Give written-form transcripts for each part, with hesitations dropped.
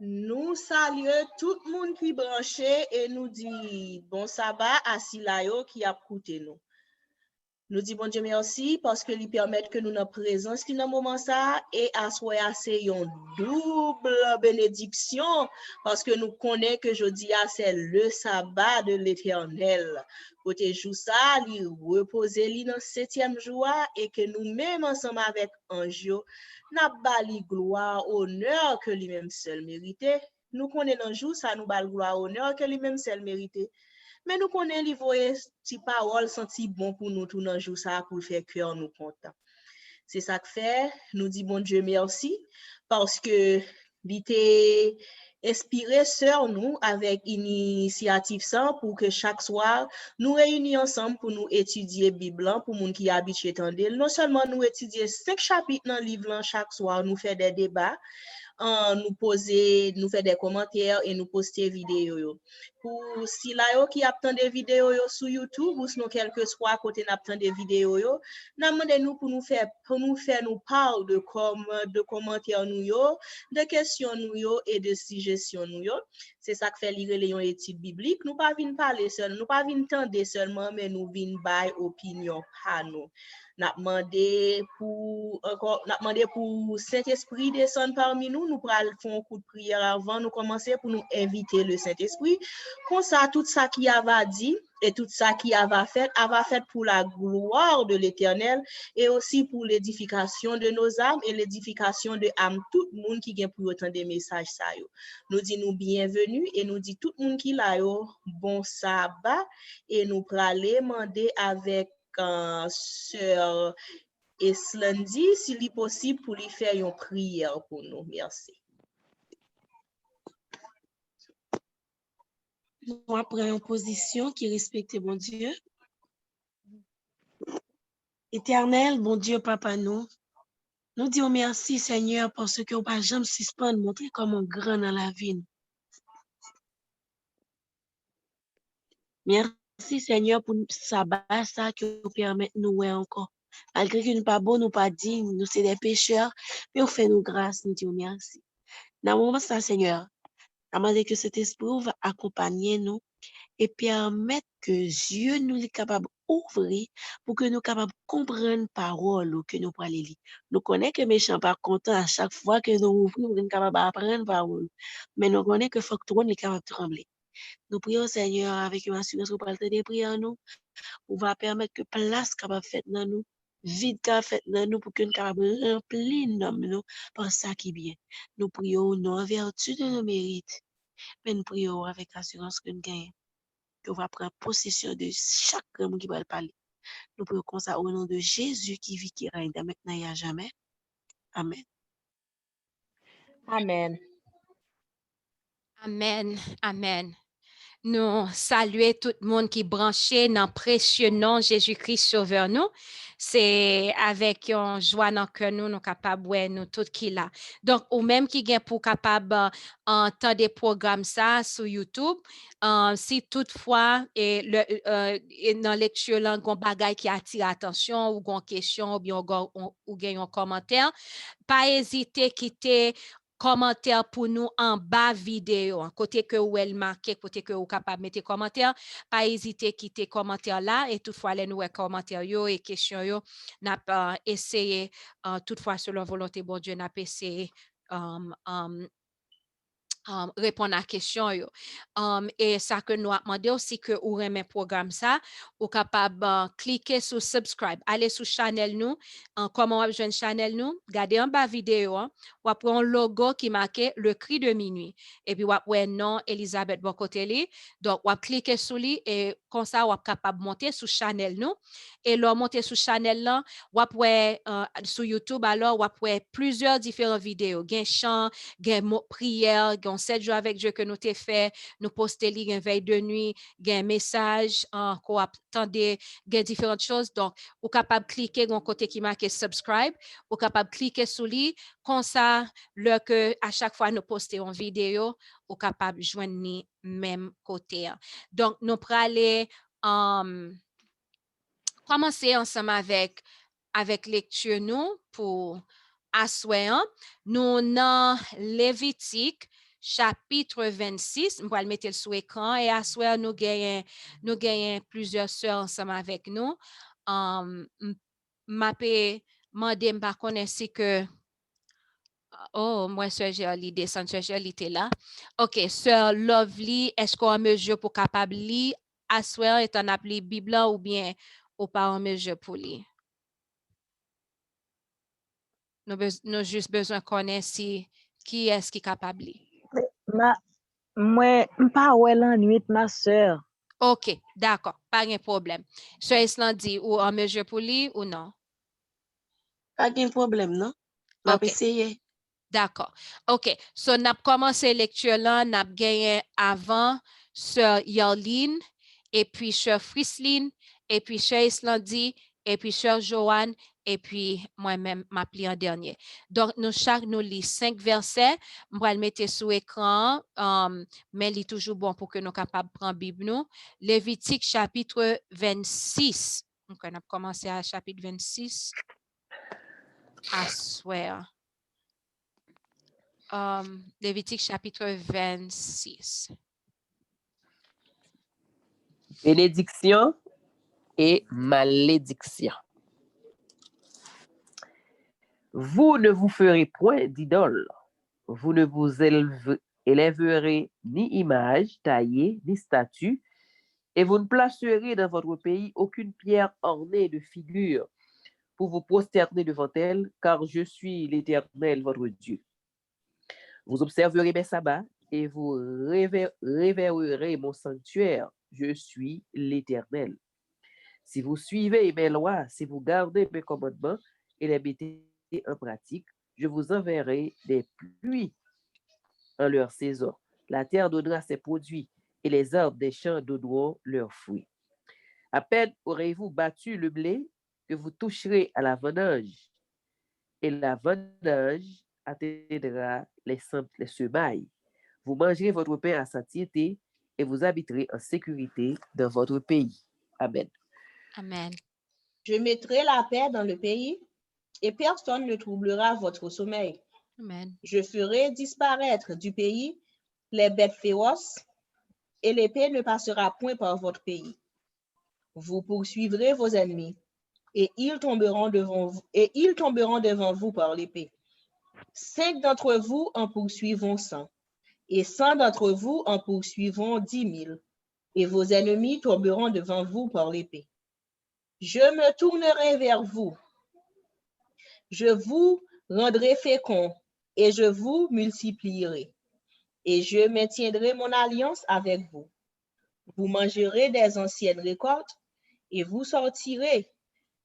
Nous saluons tout le monde qui est branché et nous dit bon sabbat à Silayo qui a écouté nous. Nous disons bon Dieu merci parce que lui permet que nous nous présence dans le moment ça et à soi c'est une double bénédiction parce que nous connaissons que jeudi c'est le sabbat de l'Éternel. Côté jour ça, lui reposer lui dans 7e jour et que nous-mêmes ensemble avec ange n'a bali gloire honneur que lui-même seul mérité. Nous connaissons dans jour ça nous bal gloire honneur que lui-même seul mérité. Mais nous connaissons les voyer si parole senti bon pour nous tout dans jour ça pour faire cœur nous content. C'est ça que fait, nous dit bon Dieu merci parce que l'ité inspiré sur nous avec initiative ça pour que chaque soir nous réunissions ensemble pour nous étudier Bible pour monde qui habitué tendre. Non seulement nous étudier 5 chapitres dans le livre chaque soir, nous faire des débats, nous poser, nous faire des commentaires et nous poster vidéos. Pour si là qui attend des vidéos sur YouTube ou sinon quelque soit côté n'attend des vidéos n'a demandé nous pour nous faire nous parler de commentaires nous de questions nous et de suggestions nous c'est ça que fait lire les études bibliques nous pas venir parler seul nous pas venir tendre seulement mais nous venir bailler opinion par nous n'a demandé pour Saint-Esprit descendre parmi nous nous pral faire un coup de prière avant nous commencer pour nous inviter le Saint-Esprit comme ça tout ça qui avait dit et tout ça qui avait fait pour la gloire de l'Éternel et aussi pour l'édification de nos âmes et l'édification de âme tout le monde qui vient pour autant des messages ça yo. Nous dit nous bienvenue et nous dit tout le monde qui là yo bon sabbat et nous praler demander avec sœur Eslandi s'il est possible pour lui faire une prière pour nous. Merci. Nous prenons une position qui respecte bon Dieu. Éternel, bon Dieu, Papa, nous disons merci, Seigneur, parce que nous pas jamais suspendre, montrer comment grand dans la vie. Merci, Seigneur, pour sabbat, ça qui nous permet de nous voir encore. Malgré que nous ne sommes pas bons, nous ne sommes pas dignes, nous sommes des pécheurs, mais on fait nous grâce, nous disons merci. Dans le moment ça, Seigneur, demandez que cet esprit va accompagner nous et permettre que Dieu nous est capable d'ouvrir pour que nous soyons capables de comprendre la parole que nous parlons. Nous connaissons que les méchants pas contents à chaque fois que nous ouvrons, nous sommes capables d'apprendre la parole. Mais nous connaissons que faut que tout le monde est capable de trembler. Nous prions, Seigneur, avec une assurance pour parler des prières, nous, pour va permettre que place capable faite dans nous, vide capable fait dans nous, pour que nous capable remplir nous par ça qui est bien. Nous prions non en vertu de nos mérites, mais nous prions avec assurance que nous gagnons, qu'on va prendre possession de chaque homme qui va le parler. Nous prions comme ça au nom de Jésus qui vit, qui règne de maintenant et à jamais. Amen. Amen. Amen. Amen. Nous saluons tout le monde qui est branché dans le précieux nom Jésus-Christ Sauveur nous. C'est avec une joie dans que nous sommes capables de nous tout qui là. Donc, ou même qui est pour capable entendre des programmes ça sur YouTube, si toutefois et dans lecture là, un bagage qui attire l'attention ou une question ou bien ou un commentaire, pas hésiter quitter commentaire pour nous en bas vidéo, côté que vous elle marqué, côté que vous capable mettre commentaire, pas hésiter quitter commentaire là et toutefois les nouveaux commentaires yo et questions yo n'a pas essayé toutefois selon volonté bon Dieu n'a pas essayé répondre à la question yo. Et ça que nous a demandé aussi que vous remet programme ça, ou capable cliquer sur subscribe, aller sur channel nous, comment on joindre channel nous, regardez en bas vidéo, ou après un logo qui marqué le cri de minuit et puis ou après non Elisabeth Bokoteli, donc ou cliquer sur lui et comme ça ou capable monter sur channel nous et leur monter sur channel là ou après sur YouTube alors ou après plusieurs différentes vidéos, gain chant, gain prière, gain 7 jours avec Dieu que nous t'ai fait, nous poster li, gain veille de nuit, gain message, qu'on attendait, gain différentes choses. Donc, ou capable cliquer dans côté qui marque subscribe, ou capable cliquer sur lui, comme ça, le que à chaque fois nous postons une vidéo, ou capable joindre ni même côté. Donc, nous pourrons aller commencer ensemble avec lecture nous pour asseoir. Nous dans Lévitique chapitre 26. Je vais le mettre sur l'écran et à soir, nous gagnons plusieurs sœurs ensemble avec nous. Ma paix, mandem pas connaître si que oh, moi, Sœur Gerlie descend, Sœur Gerlie était là. OK, Sœur Lovely, est-ce qu'on est en mesure pour capable lire à soir et en appeler Bible ou bien ou pas en mesure pour lire? Nous juste besoin de connaître si qui est-ce qui est capable de lire. Moi, pas ouais l'ennui, ma sœur. OK, d'accord, pas de problème. Sœur Island dit ou en mesure pour lire ou non? Pas de problème, non? M'a OK. essayé. D'accord. OK. So, n'a commencé lecture là, n'a gagné avant Sœur Yarline, et puis Sœur Frislin, et puis Sœur Islandi, et puis Sœur Joanne, et puis moi-même, m'appelé en dernier. Donc, nous lit 5 versets. Je vais le mettre sur l'écran, mais il est toujours bon pour que nous capables de prendre Bible nous. Lévitique chapitre 26. Donc, on a commencé à chapitre 26. I swear. Lévitique chapitre 26. Bénédiction et malédiction. Vous ne vous ferez point d'idole. Vous ne vous élèverez ni image taillée, ni statue, et vous ne placerez dans votre pays aucune pierre ornée de figure pour vous prosterner devant elle, car je suis l'Éternel, votre Dieu. Vous observerez mes sabbats et vous révérerez mon sanctuaire. Je suis l'Éternel. Si vous suivez mes lois, si vous gardez mes commandements et les mettez en pratique, je vous enverrai des pluies en leur saison. La terre donnera ses produits et les arbres des champs donneront leurs fruits. À peine aurez-vous battu le blé que vous toucherez à la vendange, et la vendange atteindra les semailles. Vous mangerez votre pain à satiété et vous habiterez en sécurité dans votre pays. Amen. Amen. Je mettrai la paix dans le pays et personne ne troublera votre sommeil. Amen. Je ferai disparaître du pays les bêtes féroces et l'épée ne passera point par votre pays. Vous poursuivrez vos ennemis et ils tomberont devant vous par l'épée. 5 d'entre vous en poursuivront 100 et 100 d'entre vous en poursuivront 10 000 et vos ennemis tomberont devant vous par l'épée. Je me tournerai vers vous. Je vous rendrai féconds et je vous multiplierai. Et je maintiendrai mon alliance avec vous. Vous mangerez des anciennes récoltes et vous sortirez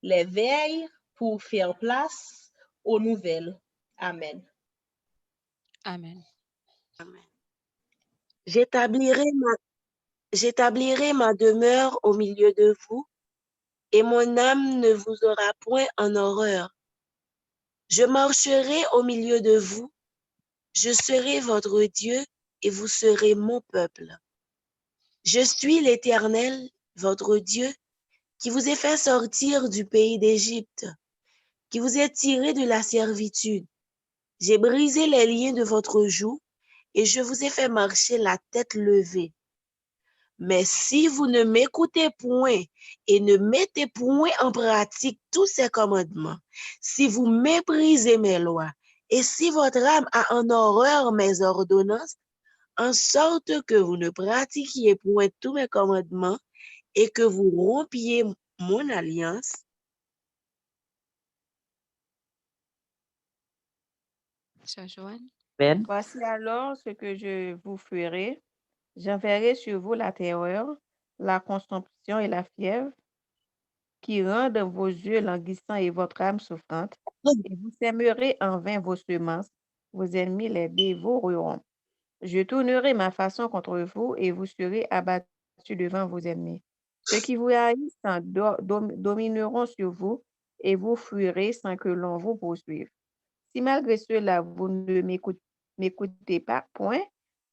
les veilles pour faire place aux nouvelles. Amen. Amen. J'établirai ma demeure au milieu de vous, et mon âme ne vous aura point en horreur. Je marcherai au milieu de vous, je serai votre Dieu, et vous serez mon peuple. Je suis l'Éternel, votre Dieu, qui vous ai fait sortir du pays d'Égypte, qui vous ai tiré de la servitude. J'ai brisé les liens de votre joug, et je vous ai fait marcher la tête levée. Mais si vous ne m'écoutez point et ne mettez point en pratique tous ces commandements, si vous méprisez mes lois, et si votre âme a en horreur mes ordonnances, en sorte que vous ne pratiquiez point tous mes commandements et que vous rompiez mon alliance, Sœur Joanne. Amen. Voici alors ce que je vous ferai. J'enverrai sur vous la terreur, la consomption et la fièvre, qui rendent vos yeux languissants et votre âme souffrante, et vous sèmerez en vain vos semences, vos ennemis les dévoreront. Je tournerai ma façon contre vous et vous serez abattus devant vos ennemis. Ceux qui vous haïssent domineront sur vous et vous fuirez sans que l'on vous poursuive. Si malgré cela, vous ne m'écoutez pas, point,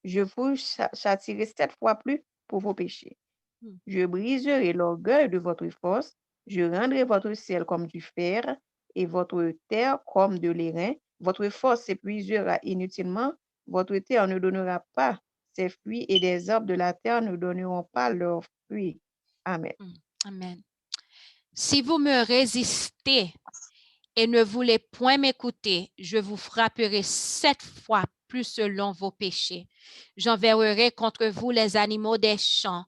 je vous châtierai 7 fois plus pour vos péchés. Je briserai l'orgueil de votre force, je rendrai votre ciel comme du fer et votre terre comme de l'airain. Votre force s'épuisera inutilement Votre terre ne donnera pas ses fruits et des arbres de la terre ne donneront pas leurs fruits. Amen. Amen. Si vous me résistez et ne voulez point m'écouter, je vous frapperai 7 fois plus selon vos péchés. J'enverrai contre vous les animaux des champs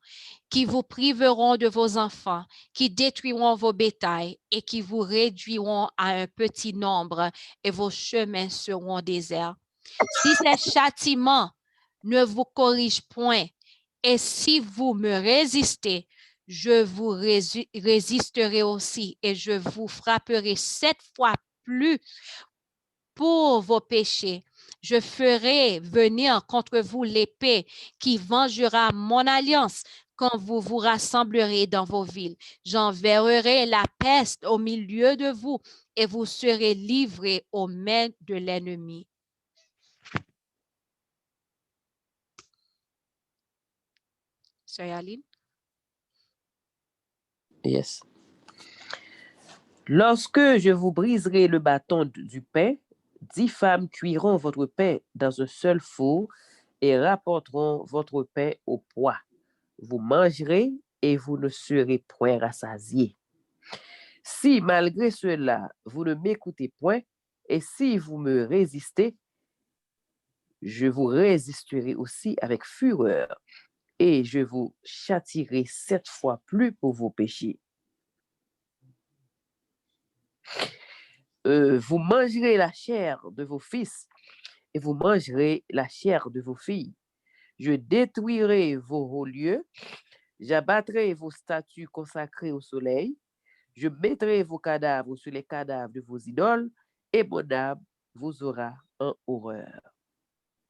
qui vous priveront de vos enfants, qui détruiront vos bétails et qui vous réduiront à un petit nombre et vos chemins seront déserts. Si ces châtiments ne vous corrigent point et si vous me résistez, je vous résisterai aussi et je vous frapperai 7 fois plus pour vos péchés. Je ferai venir contre vous l'épée qui vengera mon alliance quand vous vous rassemblerez dans vos villes. J'enverrai la peste au milieu de vous et vous serez livrés aux mains de l'ennemi. Sœur Aline? Yes. Lorsque je vous briserai le bâton du pain, 10 femmes cuiront votre pain dans un seul four et rapporteront votre pain au poids. Vous mangerez et vous ne serez point rassasiés. Si malgré cela, vous ne m'écoutez point, et si vous me résistez, je vous résisterai aussi avec fureur, et je vous châtierai 7 fois plus pour vos péchés. Vous mangerez la chair de vos fils, et vous mangerez la chair de vos filles. Je détruirai vos hauts lieux, j'abattrai vos statues consacrées au soleil, je mettrai vos cadavres sur les cadavres de vos idoles, et mon âme vous aura en horreur.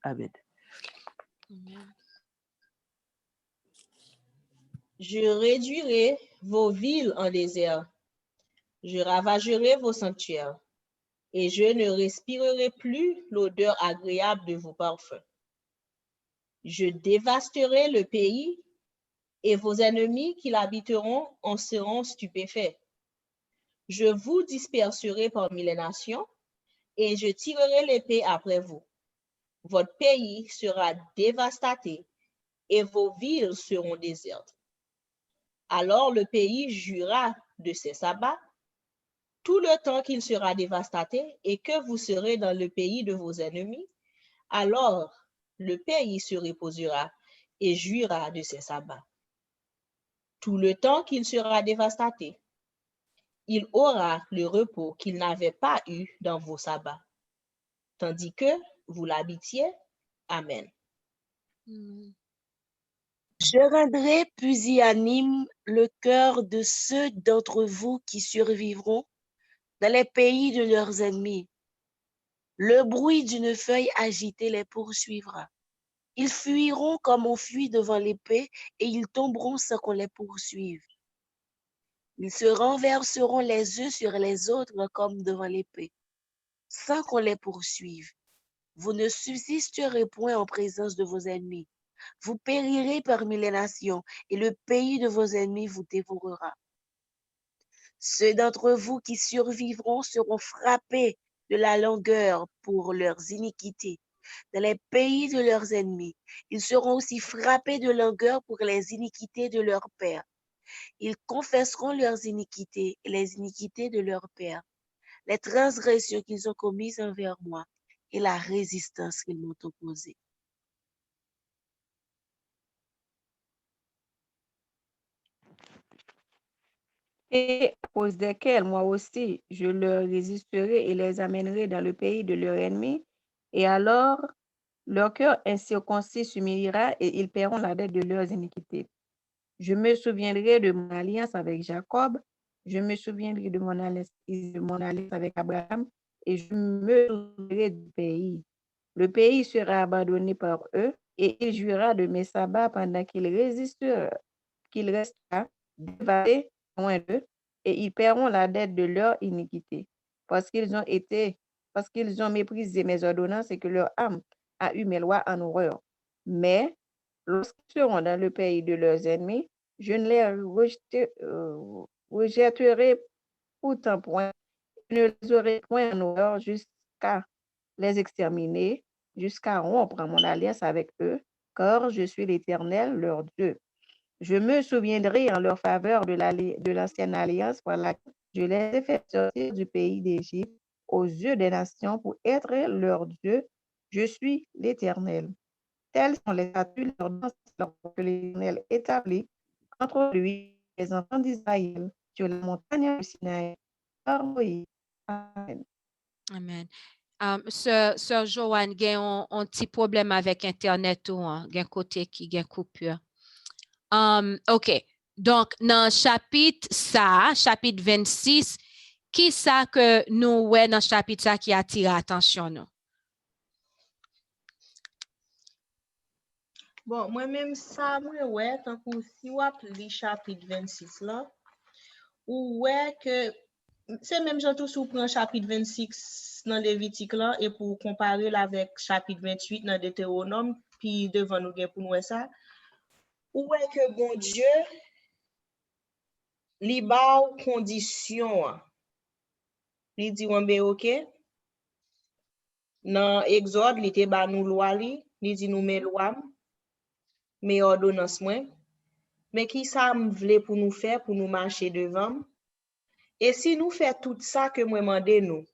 Amen. Amen. Je réduirai vos villes en désert. Je ravagerai vos sanctuaires et je ne respirerai plus l'odeur agréable de vos parfums. Je dévasterai le pays et vos ennemis qui l'habiteront en seront stupéfaits. Je vous disperserai parmi les nations et je tirerai l'épée après vous. Votre pays sera dévasté et vos villes seront désertes. Alors le pays jouira de ses sabbats tout le temps qu'il sera dévasté et que vous serez dans le pays de vos ennemis. Alors le pays se reposera et jouira de ses sabbats. Tout le temps qu'il sera dévasté, il aura le repos qu'il n'avait pas eu dans vos sabbats, tandis que vous l'habitiez. Amen. Je rendrai pusillanime le cœur de ceux d'entre vous qui survivront dans les pays de leurs ennemis. Le bruit d'une feuille agitée les poursuivra. Ils fuiront comme on fuit devant l'épée et ils tomberont sans qu'on les poursuive. Ils se renverseront les uns sur les autres comme devant l'épée, sans qu'on les poursuive. Vous ne subsisterez point en présence de vos ennemis. Vous périrez parmi les nations et le pays de vos ennemis vous dévorera. Ceux d'entre vous qui survivront seront frappés de la langueur pour leurs iniquités. Dans les pays de leurs ennemis, ils seront aussi frappés de langueur pour les iniquités de leurs pères. Ils confesseront leurs iniquités et les iniquités de leurs pères, les transgressions qu'ils ont commises envers moi et la résistance qu'ils m'ont opposée. Et à cause desquels moi aussi je leur résisterai et les amènerai dans le pays de leur ennemi, et alors leur cœur incirconcis s'humiliera et ils paieront la dette de leurs iniquités. Je me souviendrai de mon alliance avec Jacob, je me souviendrai de mon alliance avec Abraham, et je me souviendrai du pays. Le pays sera abandonné par eux, et il jouira de mes sabbats pendant qu'il restera dévasté loin d'eux, et ils paieront la dette de leur iniquité, parce qu'ils ont méprisé mes ordonnances et que leur âme a eu mes lois en horreur. Mais lorsqu'ils seront dans le pays de leurs ennemis, je ne les rejetterai pourtant point, je ne les aurai point en horreur jusqu'à les exterminer. jusqu'à rompre mon alliance avec eux, car je suis l'Éternel, leur Dieu. Je me souviendrai en leur faveur de l'ancienne alliance par laquelle je les ai fait sortir du pays d'Égypte aux yeux des nations pour être leur Dieu. Je suis l'Éternel. Tels sont les statuts que l'Éternel établit entre lui et les enfants d'Israël sur la montagne du Sinaï par Moïse. Amen. Amen. Sœur Joanne, gen un petit problème avec Internet ou gen côté qui gen coupure. OK. Donc, dans chapitre 26, qui ça que nous ouais dans chapitre ça qui attire attention nous? Bon, moi-même, ça, moi, ouais, tant que si on lit chapitre 26 là, ou ouais que c'est même genre tout sous prend chapitre 26 dans Lévitique là et pour comparer avec chapitre 28 dans Deutéronome, puis devant nous pour nous ça, ou ouais que bon Dieu li ba ou condition, li dit on be OK. Dans Exode, li te ba nous loi li dit nous met loi, mais ordonnance moins. Mais qui ça me vle pour nous faire, pour nous marcher devant? Et si nous faisons tout ça que moi demande nous,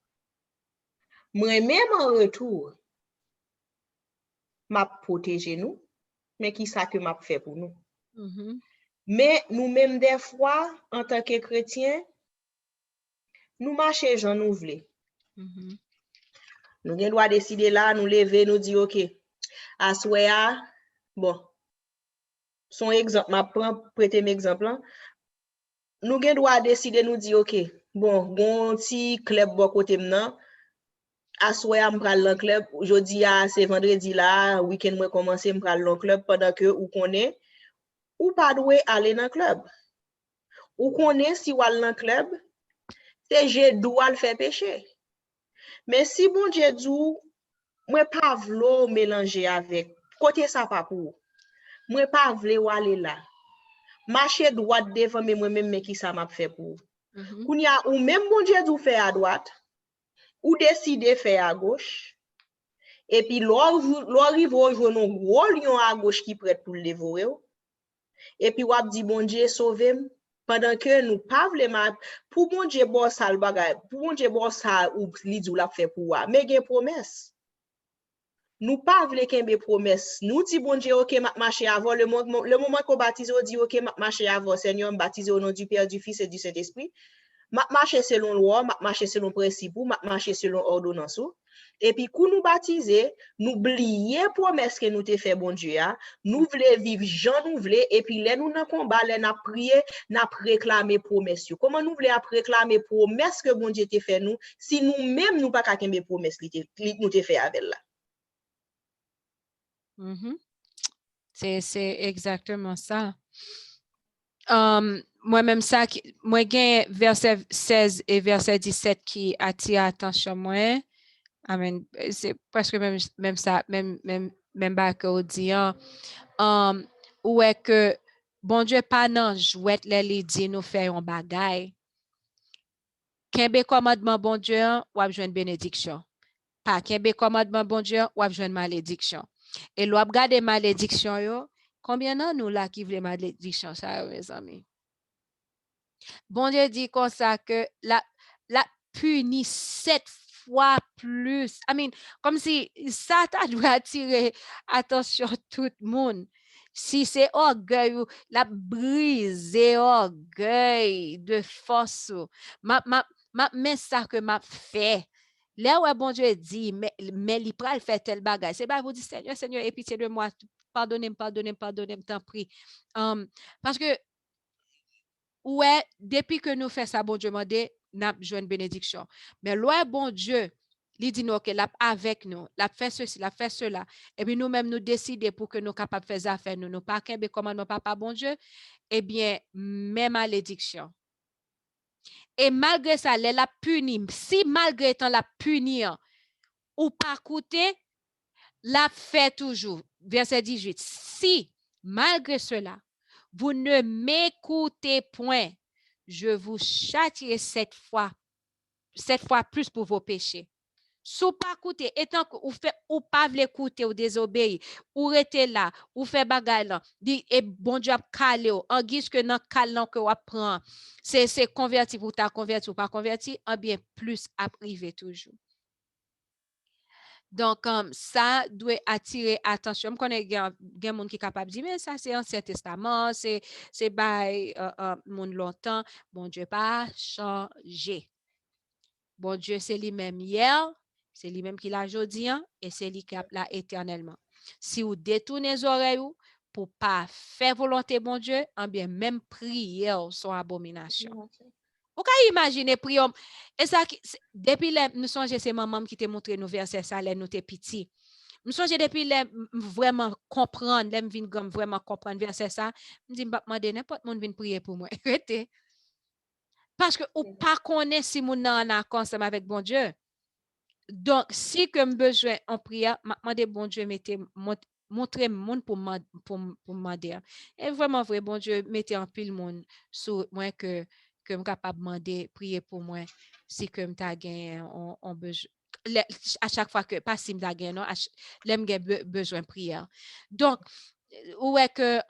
moi même en retour, m'a protéger nous, mais qui ça que m'a fait pour nous? Mais nous-mêmes des fois, en tant que chrétiens, nous marchons j'en nous voulons. Nous avons décider là, nous lever, nous dire OK, à soya, bon, son exemple, m'a prêter un exemple. Nous avons droit décider nous dire OK, bon petit club bon côté maintenant. Assoya m'pral dans club aujourd'hui c'est vendredi là week-end moi commencer m'pral dans club pendant que ou connaît ou pas doué aller dans club ou connaît si ou aller dans club c'est je dois le faire péché mais si bon Dieu dit moi pas vlo mélanger avec côté ça pas pour moi pas vle aller là marcher droite devant moi même mais qui ça m'a fait pour kounya ou même bon Dieu dit faire à droite ou décider faire à gauche. Et puis, l'arrive au jour, un gros lion à gauche qui prête pour le dévorer. Et puis, on dit, bon Dieu, sauve pendant que nous pas vraiment, pour bon Dieu, bon ça, le bagage, pour bon Dieu, bon ça, ou l'idou l'a fait pour moi. Mais il y a une promesse. Nous pas voulons qu'il y ait promesse. Nous dit, bon Dieu, OK, m'a marché avant. Le moment qu'on baptise, on dit, OK, m'a marché avant. Seigneur, baptisé au nom du Père, du Fils et du Saint-Esprit. M'a marché selon loi, m'a marché selon principe, m'a marché selon ordonnance. Et puis, quand nous baptiser, nous oublions promesse que nous te fait bon Dieu. Nous voulons vivre, Jean nous voulons, et puis là, nous dans combat, là, nous prier, nous réclamer promesse. Comment nous voulons réclamer promesse que bon Dieu te fait nous, si nous-mêmes, nous pas qu'à qu'aimer promesse nous te fait avec là. C'est exactement ça. Moi-même ça, moi j'ai verset 16 et verset 17 qui attire attention moi. Amen. C'est presque même ça, même bas que on dit, où est que bon Dieu pas nan jouette les dit nous faire un bagay. Kembe commandement bon Dieu, ou a joindre bénédiction. Pas kembe commandement bon Dieu, ou a joindre malédiction. Et l'on regarde malédiction yo, combien d'an nous là qui voulons malédiction ça mes amis? Bon Dieu dit comme ça que la punit 7 fois plus. Comme si ça doit attirer attention tout le monde. Si c'est orgueil, la brise orgueil de force. Mais ça que m'a fait. Là où bon Dieu dit, mais il pral faire tel bagage. C'est pas vous dire Seigneur, aie pitié de moi. Pardonnez-moi, t'en prie. Parce que ouais, depuis que nous faisons ça, bon Dieu m'a dit, nous avons une bénédiction. Mais loi, bon Dieu, il dit nous que l'a avec nous, l'a fait ceci, l'a fait cela. Et puis nous-mêmes, nous décidons pour que nous capables de faire affaire, nous pas qu'un commandement papa bon Dieu, eh bien, même malédiction. Et malgré ça, elle la punit. Si malgré tant la punir, ou pas coûter, la fait toujours. Verset 18. Si, malgré cela, vous ne m'écoutez point, je vous châtierai 7 fois plus pour vos péchés. Sou pas écouter, étant que ou fait ou pas vle écouter ou désobéir, ou rete là, ou fait bagay là, dit et bon Dieu a calé ou, en guise que dans cal nan que ou prend, c'est converti pour ta converti ou pas converti, en bien plus à privé toujours. Donc, ça doit attirer attention. Je connais des gens qui sont capables de dire, mais ça, c'est Ancien Testament, c'est monde longtemps. Bon Dieu pas changé. Bon Dieu, c'est lui-même hier, c'est lui-même qui l'a aujourd'hui, et c'est lui qui l'a éternellement. Si vous détournez les oreilles pour pas faire volonté bon Dieu, en bien même prière sont abomination. Vous pouvez imaginer prière. Et ça, depuis nous songe c'est maman qui t'a montré nous verset ça, nous t'es petit. Nous songe depuis vraiment comprendre, vraiment comprendre verset ça, me dit m'a demander n'importe monde vient prier pour moi. Parce que ou pas connaît si mon en accord ensemble avec bon Dieu. Donc si que me besoin en prière, m'a demander bon Dieu montrer monde pour demander. Et vraiment vrai bon Dieu mettez en pile monde sur moi que me capable demander prier pour moi si que me t'a gagné on besoin à chaque fois que pas si me t'a gagné non l'aime besoin prière. Donc où est que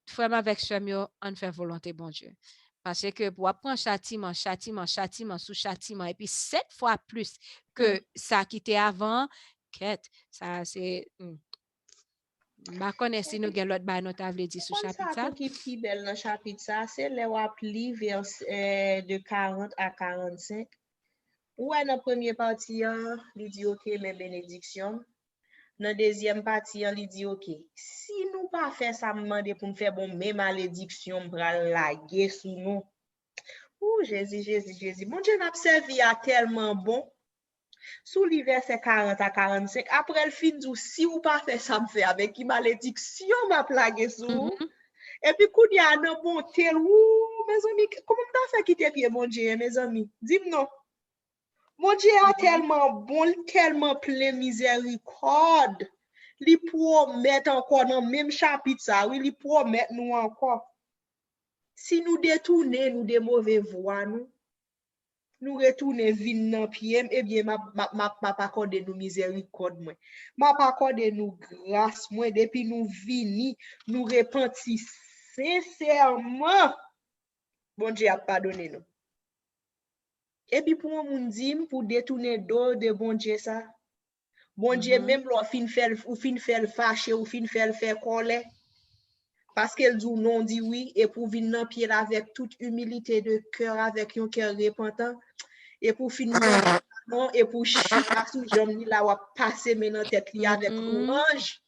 frère avec chemio on fait volonté bon Dieu. Parce que pour apprendre châtiment sous châtiment, et puis 7 fois plus que ça qui était avant, quête, ça c'est. Je connais si nous avons l'autre bail nous t'avait dit sous chapitre ça. Qui belle dans chapitre ça, c'est les wap li vers de 40 à 45. Ouais, dans la première partie, il dit OK, mes bénédictions. Dans la deuxième partie, il dit OK, si nous pas faire ça, demander pour nous faire bon, mes malédictions pour laguer sous nous. Ouh, Jésus. Mon Dieu, n'a servi à tellement bon. Sous les versets 40 à 45, après le fin du si ou pas fait ça me fait avec qui malédiction m'a plagué sous. Et puis, quand il y a un bon tel, ouh, mes amis, comment t'as fait quitter pied, mon Dieu, mes amis? Dis-moi. Mon Dieu est tellement bon, tellement plein miséricorde. Il promet encore dans le même chapitre, ça, oui, il promet nous encore. Si nous détournons nous des mauvais voies, nous retournons vin dans pied, eh bien, ma pas accordé nous miséricorde, moi. Ma pas accordé nous grâce, moi, depuis nous vini, nous repentis sincèrement. Bon Dieu a pardonné nous. Et puis pour moi, moun dit, pour détourner d'eau de bon Dieu ça. Bon Dieu, même l'on fin fait fâcher ou fin fait faire colère. Parce qu'elle dit non, dit oui, et pour venir dans pied avec toute humilité de cœur, avec un cœur repentant, et pour finir et pour chita sous jambe là, ou passer maintenant tête li avec louange.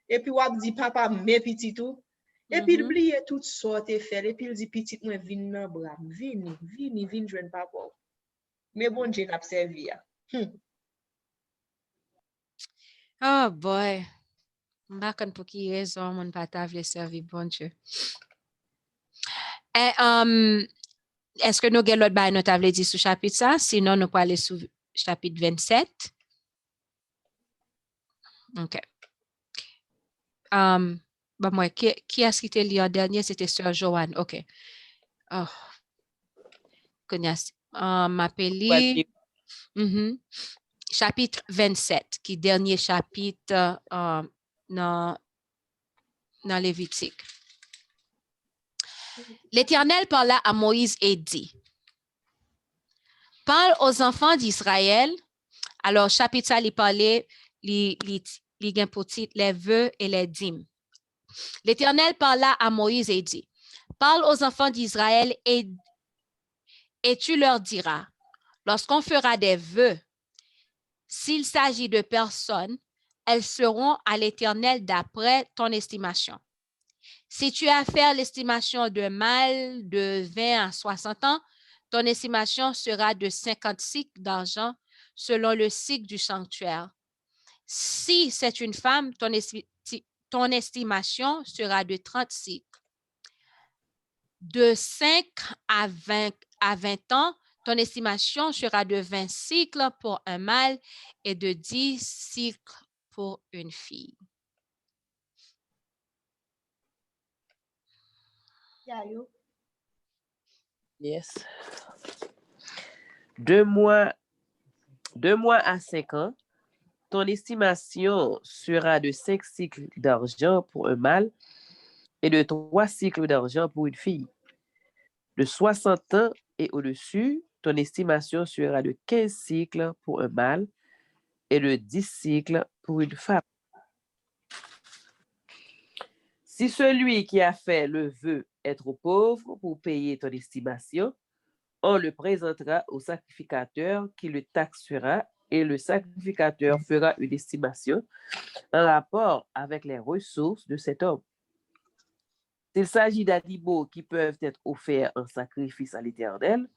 Et puis ou dit papa, mes petits tout. Et puis il oublie toutes sortes de faire. Et puis il dit petit moi vinn dans bras, vinn joindre papa. Mais bon Dieu n'a servi. Oh boy. M'bakon pour qui raison mon pata vle servir bon Dieu. Et est-ce que nous avons l'autre bail nous t'avait dit sous chapitre ça? Sinon, nous pouvons aller sur chapitre 27. OK. Bah moi, qui est-ce qui était lu en dernier? C'était Sœur Joanne. OK. Oh. M'appelle chapitre 27, qui est dernier chapitre dans Lévitique. L'Éternel parla à Moïse et dit, parle aux enfants d'Israël. Alors, chapitre ça, il parlait, les vœux et les dîmes. L'Éternel parla à Moïse et dit, parle aux enfants d'Israël et tu leur diras, lorsqu'on fera des vœux, s'il s'agit de personnes, elles seront à l'Éternel d'après ton estimation. Si tu as fait l'estimation de mâles de 20 à 60 ans, ton estimation sera de 50 cycles d'argent selon le cycle du sanctuaire. Si c'est une femme, ton estimation sera de 30 cycles. De 5 à 20 ans, ton estimation sera de 20 cycles pour un mâle et de 10 cycles pour une fille. Yes. 2 mois 2 mois à 5 ans, ton estimation sera de 5 cycles d'argent pour un mâle et de 3 cycles d'argent pour une fille. De 60 ans et au-dessus, ton estimation sera de 15 cycles pour un mâle et de 10 cycles pour une femme. Si celui qui a fait le vœu est trop pauvre pour payer ton estimation, on le présentera au sacrificateur qui le taxera et le sacrificateur fera une estimation en rapport avec les ressources de cet homme. S'il s'agit d'animaux qui peuvent être offerts en sacrifice à l'Éternel,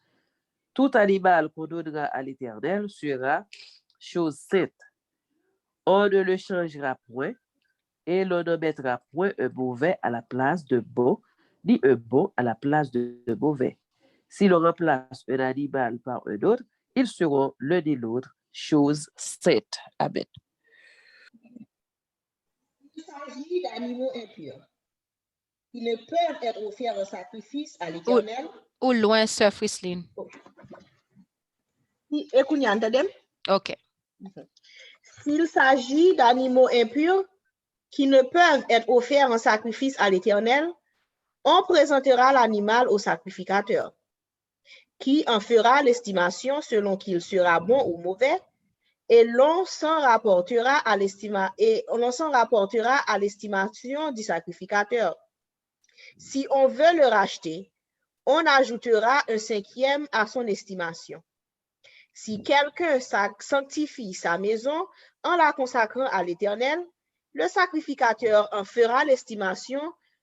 tout animal qu'on donnera à l'Éternel sera chose sainte. On ne le changera point et l'on ne mettra point un mauvais à la place de bon, ni un bon à la place de mauvais. Si l'on remplace un animal par un autre, ils seront l'un et l'autre chose sainte. Amen. Il s'agit d'animaux impurs qui ne peuvent être offerts en sacrifice à l'Éternel. Ou loin, Sœur Frislin. OK. OK. S'il s'agit d'animaux impurs qui ne peuvent être offerts en sacrifice à l'Éternel, on présentera l'animal au sacrificateur, qui en fera l'estimation selon qu'il sera bon ou mauvais, et l'on s'en rapportera à l'estimation du sacrificateur. Si on veut le racheter, on ajoutera un 5e à son estimation. Si quelqu'un sanctifie sa maison en la consacrant à l'Éternel, le sacrificateur en fera l'estimation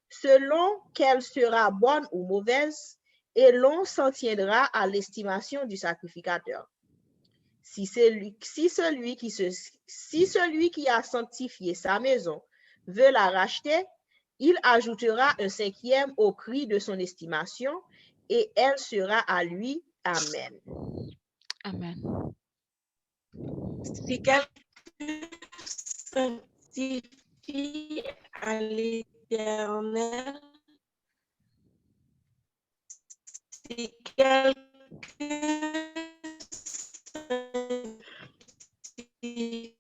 selon qu'elle sera bonne ou mauvaise, et l'on s'en tiendra à l'estimation du sacrificateur. Si celui qui a sanctifié sa maison veut la racheter, il ajoutera un 5e au prix de son estimation, et elle sera à lui. Amen. Amen. Si quelqu'un sanctifie à l'Éternel, si quelqu'un sanctifie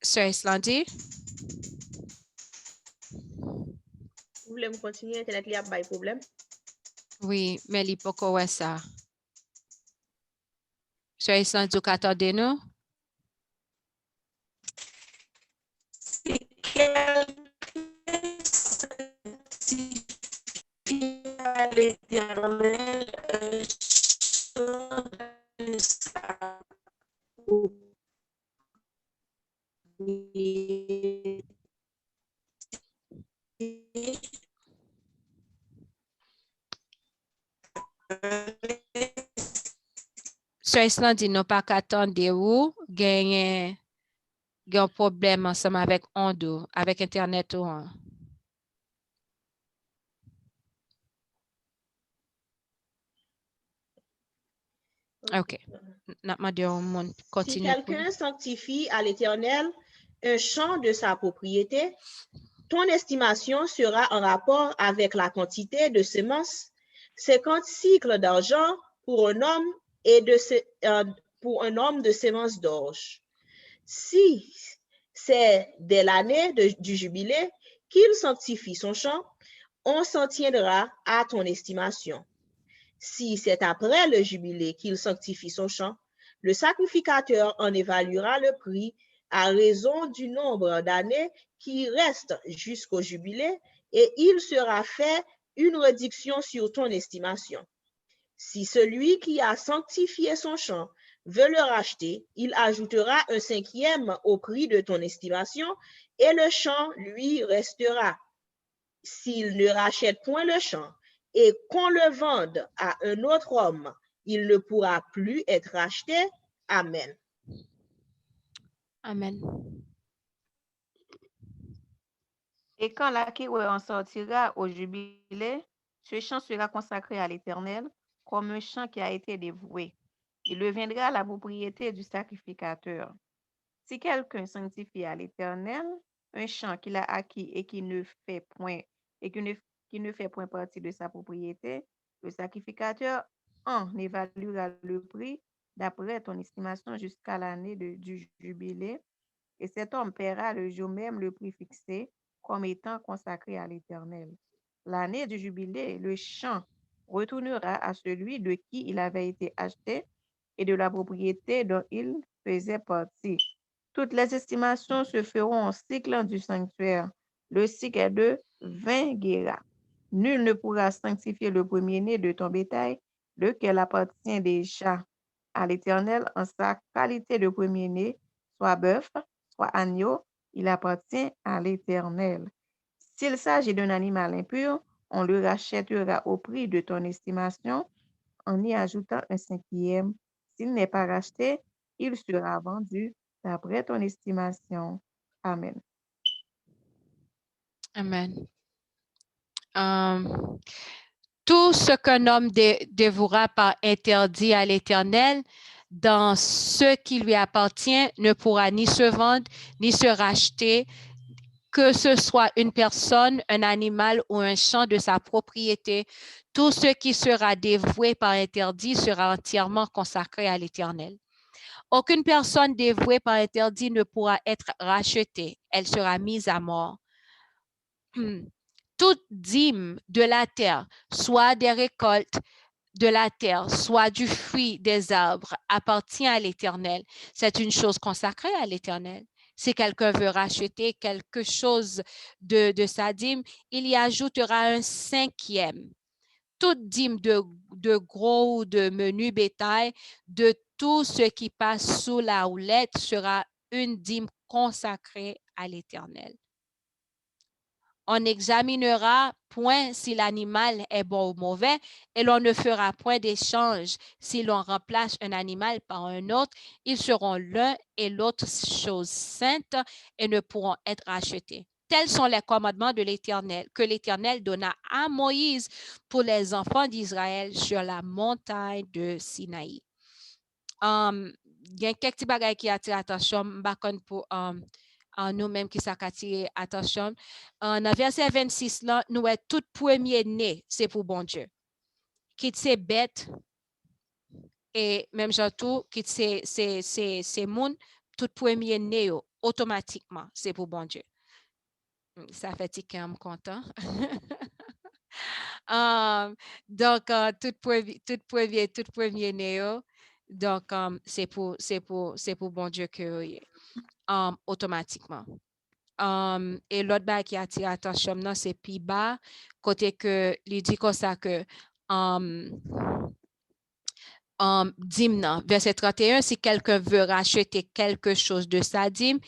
Sœur Islandi? Vous voulez me continuer? Internet, il y a pas de problème. Oui, mais il faut qu'on voit ça. Sœur Islandi, vous attendez-nous? si quelqu'un sanctifie à l'Éternel, un chant de sa propriété, Sœur Islandi, nous pas qu'attendre ou gagner un problème ensemble avec Ondo, avec Internet ou hein? OK. Si Continue. quelqu'un sanctifie à l'Éternel un champ de sa propriété, ton estimation sera en rapport avec la quantité de semences, 50 cycles d'argent pour un homme et pour un homme de semences d'orge. Si c'est dès l'année du jubilé qu'il sanctifie son champ, on s'en tiendra à ton estimation. Si c'est après le jubilé qu'il sanctifie son champ, le sacrificateur en évaluera le prix à raison du nombre d'années qui restent jusqu'au jubilé, et il sera fait une réduction sur ton estimation. Si celui qui a sanctifié son champ veut le racheter, il ajoutera un 5e au prix de ton estimation, et le champ lui restera. S'il ne rachète point le champ et qu'on le vende à un autre homme, il ne pourra plus être racheté. Amen. Amen. Et quand l'acquéreur en sortira au jubilé, ce champ sera consacré à l'Éternel comme un champ qui a été dévoué. Il deviendra la propriété du sacrificateur. Si quelqu'un sanctifie à l'Éternel un champ qu'il a acquis et qui ne fait point partie de sa propriété, Le sacrificateur en évaluera le prix d'après ton estimation jusqu'à l'année du jubilé, et cet homme paiera le jour même le prix fixé comme étant consacré à l'Éternel. L'année du jubilé, le champ retournera à celui de qui il avait été acheté et de la propriété dont il faisait partie. Toutes les estimations se feront en cycle du sanctuaire. Le cycle est de 20 guéras. Nul ne pourra sanctifier le premier-né de ton bétail, lequel appartient déjà à l'Éternel en sa qualité de premier-né, soit bœuf, soit agneau, il appartient à l'Éternel. S'il s'agit d'un animal impur, on le rachètera au prix de ton estimation en y ajoutant un cinquième. S'il n'est pas racheté, il sera vendu d'après ton estimation. Amen. Amen. Tout ce qu'un homme dévouera par interdit à l'Éternel, dans ce qui lui appartient, ne pourra ni se vendre, ni se racheter, que ce soit une personne, un animal ou un champ de sa propriété. Tout ce qui sera dévoué par interdit sera entièrement consacré à l'Éternel. Aucune personne dévouée par interdit ne pourra être rachetée. Elle sera mise à mort. Toute dîme de la terre, soit des récoltes de la terre, soit du fruit des arbres, appartient à l'Éternel. C'est une chose consacrée à l'Éternel. Si quelqu'un veut racheter quelque chose de sa dîme, il y ajoutera un cinquième. Toute dîme de gros ou de menu bétail, de tout ce qui passe sous la houlette sera une dîme consacrée à l'Éternel. On n'examinera point si l'animal est bon ou mauvais et l'on ne fera point d'échange. Si l'on remplace un animal par un autre, ils seront l'un et l'autre chose sainte et ne pourront être rachetés. Tels sont les commandements de l'Éternel, que l'Éternel donna à Moïse pour les enfants d'Israël sur la montagne de Sinaï. Il y a quelques petits bagages qui attirent l'attention pour nous-mêmes qui s'attirent attention. Dans verset 26, là, nous est tout premier-né, c'est pour bon Dieu. Qui c'est bête et même tout qui c'est monde, tout premier-né automatiquement, c'est pour bon Dieu. Ça fait que je suis content. Donc, tout premier-né, donc c'est pour bon Dieu que automatiquement. Et l'autre bas qui attire attention, c'est plus bas, côté que il dit comme ça que dîme, verset 31, si quelqu'un veut racheter quelque chose de sa dîme,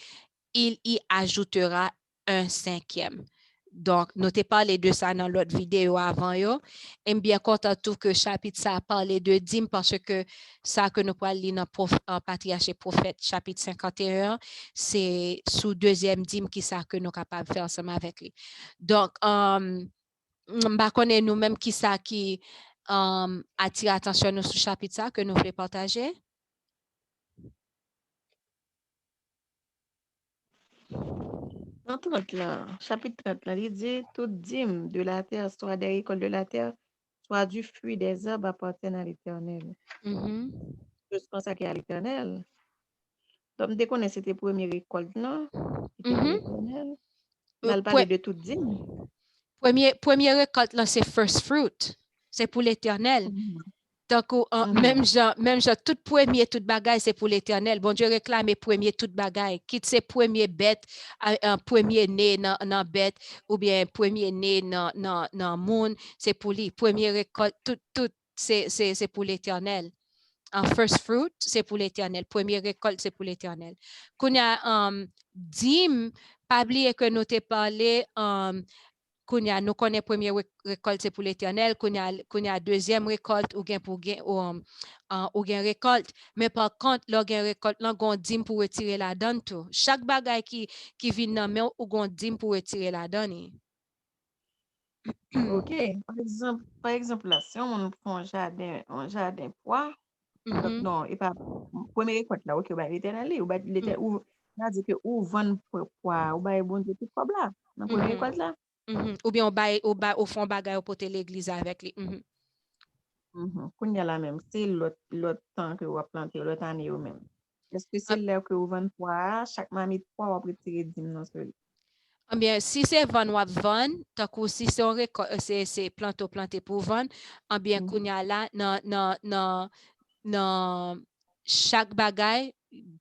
il y ajoutera un cinquième. Donc, notez pas les deux ça dans l'autre vidéo avant. Et bien content tout que chapitre ça a parlé de dîme parce que ça que nous parlons dans Patriarche et Prophète, chapitre 51, c'est sous deuxième dîme qui ça que nous capables de faire ensemble avec lui. Donc, bah, connaît nous-mêmes qui ça qui attire attention nous sur chapitre ça que nous voulons partager. Dans 30 là, chapitre 30 là, il dit toute dîme de la terre, soit des récoltes de la terre, soit du fruit des arbres appartiennent à l'Éternel. Je suis consacré à l'Éternel. Donc, dès qu'on a cette première récolte, non? L'Éternel. Mal parler de toute dîme. Première récolte, là, c'est first fruit. C'est pour l'Éternel. Donc, même genre, tout premier, toute bagaille, c'est pour l'Éternel. Bon Dieu réclame premier, toute bagaille. Quitte ses premiers bêtes, un premier né dans bête, ou bien premier né dans monde, c'est pour lui. Première récolte, tout c'est pour l'Éternel. En first fruit, c'est pour l'Éternel. Première récolte, c'est pour l'Éternel. Qu'on a dîme, pas oublier que nous t'ai parlé, nous connaissons première récolte, c'est pour l'Éternel, qu'on a deuxième récolte ou gain pour gain ou gain récolte. Mais par contre, le gain récolte, là, on dîme pour retirer la donne tout. Chaque bagaille qui vient dans main ou on dîme pour retirer la donne. OK. Par exemple, là, si on prend un jardin pois, donc non, et pas première récolte là, OK, bah l'Éternel, ou bah l'Éternel, ou on a dit que ou vendre pois, ou bah bon Dieu tout comme là, dans première récolte là. Ou bien au fond bagaille au porter l'église avec lui. Kounya la même, c'est l'autre temps que vous plantez, l'autre année ou même. Est-ce que c'est là que vous vendez poids, chaque mamie poids, vous retirer 10 dans ce Eh bien, si c'est vendre ou vendre, tant que si c'est planter pour vendre, eh bien, kounya là, dans chaque bagaille,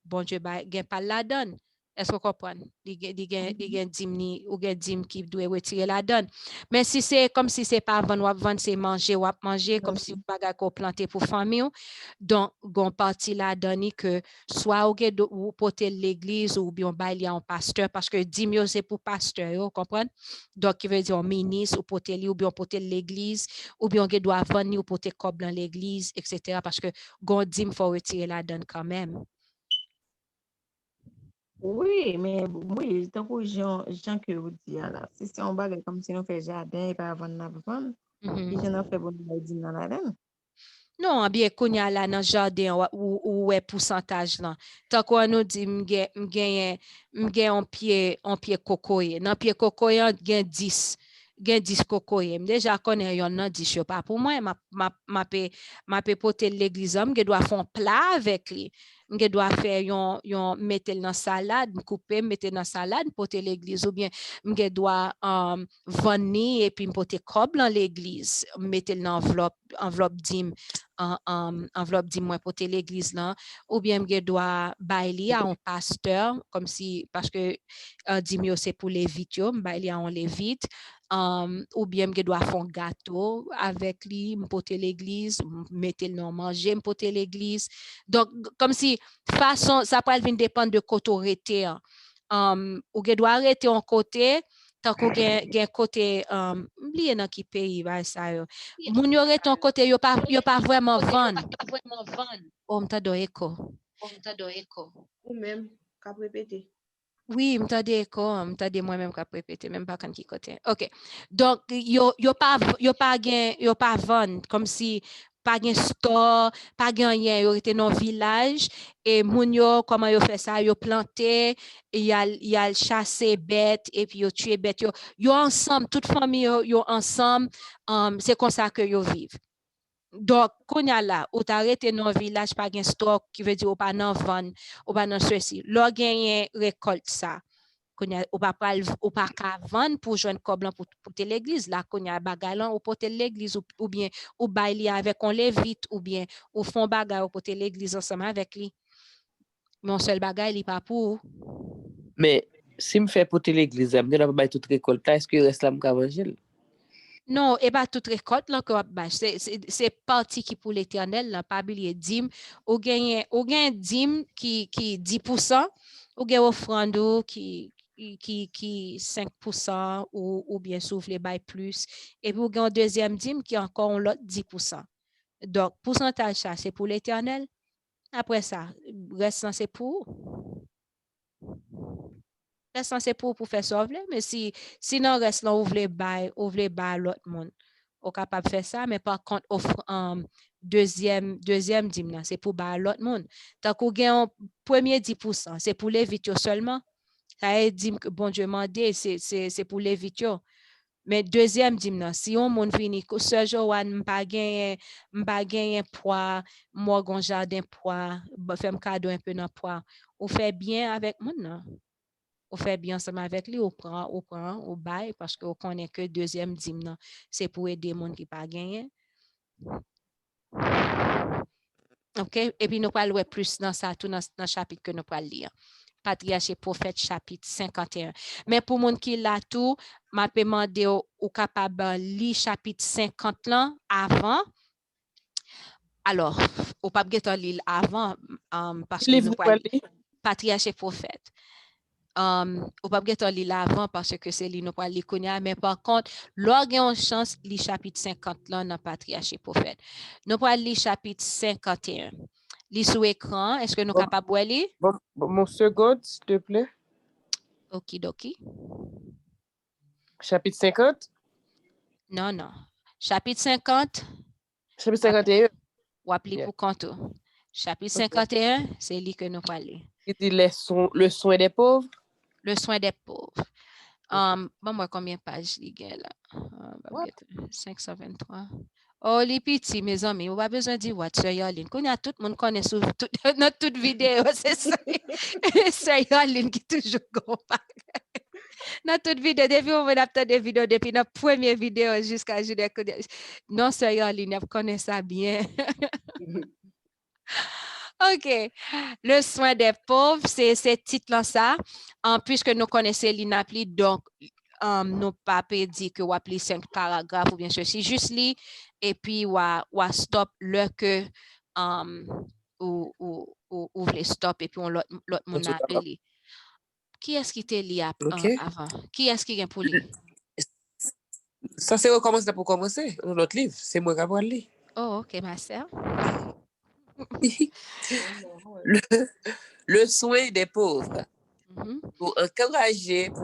bon Dieu, gen pas la donne. Est-ce que vous comprenez? Il y a 10 ou 10 qui doit retirer la donne. Mais si c'est comme si c'est pas vendre, c'est manger ou manger, comme si vous bagaille qu'on planter pour famille, donc, gon parti la donne que soit ou porter l'église ou bien bailler en pasteur, parce que 10 c'est pour pasteur, vous comprenez? Donc, il veut dire ministre ou porter ou bien porter l'église, ou bien on doit vendre ou porter cob dans l'église, etc. Parce que Gondim, il faut retirer la donne quand même. Oui, mais oui, tant que Jean que vous dites là, si c'est un bagage comme si on fait jardin et pas vendre, et j'en ai fait bon dans la donne. Non, bien qu'on y a là dans le jardin ou est pourcentage là. Tant qu'on nous dit m'gagne un pied cocoye. Dans pied cocoye gagne 10. Gagne 10 cocoye. Déjà connais yon nan 10 yo pas pour moi ma pe porter l'église me doit faire un plat avec lui. Je dois faire yon mettre dans salade, couper mettre dans salade porter l'église ou bien je dois vendre et puis porter cob dans l'église, mettre dans enveloppe dim enveloppe dis-moi pour l'église là ou bien je dois bailler à un pasteur comme si parce que dimio c'est pour les vites bailler à un lévite ou bien je dois faire un gâteau avec lui porter l'église mettre le nom manger porter l'église donc comme si façon ça peut venir dépendre de côté arrêté ou je dois arrêter un côté tant qu'on gen côté oublié dans qui pays va ça yo moun yo ton côté yo pas vraiment vendre on t'a do écho Ou même, qu'à répéter. oui m'ta de écho m'ta de moi même qu'à répéter même pas quand qui côté OK donc yo pas vendre comme si pas gen store, pas gen rien, yo était dans village et moun yo comment yo fait ça, yo planté, y a chasser bête et puis yo tuer bête yo ensemble toute famille yo ensemble c'est comme ça que yo vivent. Donc konya là ou t'arrêter dans village pas gen store qui veut dire ou pas nan vendre, ou pas nan ceci. Lo gen récolte ça. Ou pas qu'à vendre pour joindre coblan pour l'église là konya bagalan ou porter l'église ou bien ou bailler avec on lévite ou bien ou font bagarre pour l'église ensemble avec lui mon seul bagage il pas pour Mais si me fait porter l'église, je ne pas toute récolte, est-ce que reste là me manger? non et pas toute récolte là que c'est parti qui pour l'éternel là pas oublier dîme ou gagne dîme qui 10% ou gagne offrande qui 5% ou bien souffle bail plus et puis un deuxième dîme qui encore l'autre 10%. Donc pourcentage ça c'est pour l'éternel. Après ça, restant c'est pour faire sauver mais sinon reste là ouvre bail l'autre monde. Ou capable faire ça mais par contre offre deuxième dîme c'est pour bail l'autre monde. Tant qu'on gagne premier 10%, c'est pour les vitos seulement. Ça veut dire que bon Dieu m'a dit c'est pour les vitos. Mais deuxième dîme si on monde vini ce jour m'pa gagner poids moi gon jardin poids faire cadeau un peu dans poids ou fait bien avec mon non ou fait bien ensemble avec lui ou prend ou bail parce que on connaît que deuxième dîme c'est pour aider monde qui pas gagner. OK et puis nous parlons plus dans ça tout dans chapitre que nous parlons lire. Patriarche et prophète chapitre 51. Mais pour moun qui l'a tout, m'a demandé ou capable lire chapitre 50 là avant. Alors, ou pas get lire avant parce que nous parlons patriarche et prophète. Ou pas get lire avant parce que c'est lui nous parlons lire konya mais par contre, l'organ chance lire chapitre 50 là dans patriarche et prophète. Nous parlons lire chapitre 51. Lis sur écran, est-ce que nous sommes capables de lire? Mon seconde, s'il te plaît. Okidoki. Chapitre 50? Non. Chapitre 50. Chapitre 51? Ou appelez pour compte. Chapitre 51, c'est lui que nous parlons. Il dit le soin des pauvres? Le soin des pauvres. Bon, moi, combien de pages il y a là? 523. Oh, les petits, mes amis, on pas besoin de dire what, Sœur Yoline. Qu'on a tout le monde connaît sur notre toute vidéo, c'est ça. Sœur Yoline qui toujours compas. Dans toute vidéo, depuis on va faire des vidéos, depuis notre première vidéo jusqu'à Juliette. Non, Sœur Yoline, on connaît ça bien. OK. Le soin des pauvres, c'est ce titre-là, ça. Puisque nous connaissons l'INAPLI, donc, nous pas dit que vous appelez 5 paragraphes ou bien ceci, juste lit et puis ou stop le que ou voulez stop et puis on l'autre mon appelé. Qui est-ce qui t'a lu OK. avant? Qui est-ce qui vient pour lire? Ça, c'est recommencer pour commencer. Notre livre, c'est moi qui vais lire. Oh, OK, ma sœur. Le soin des pauvres. Mhm. Pour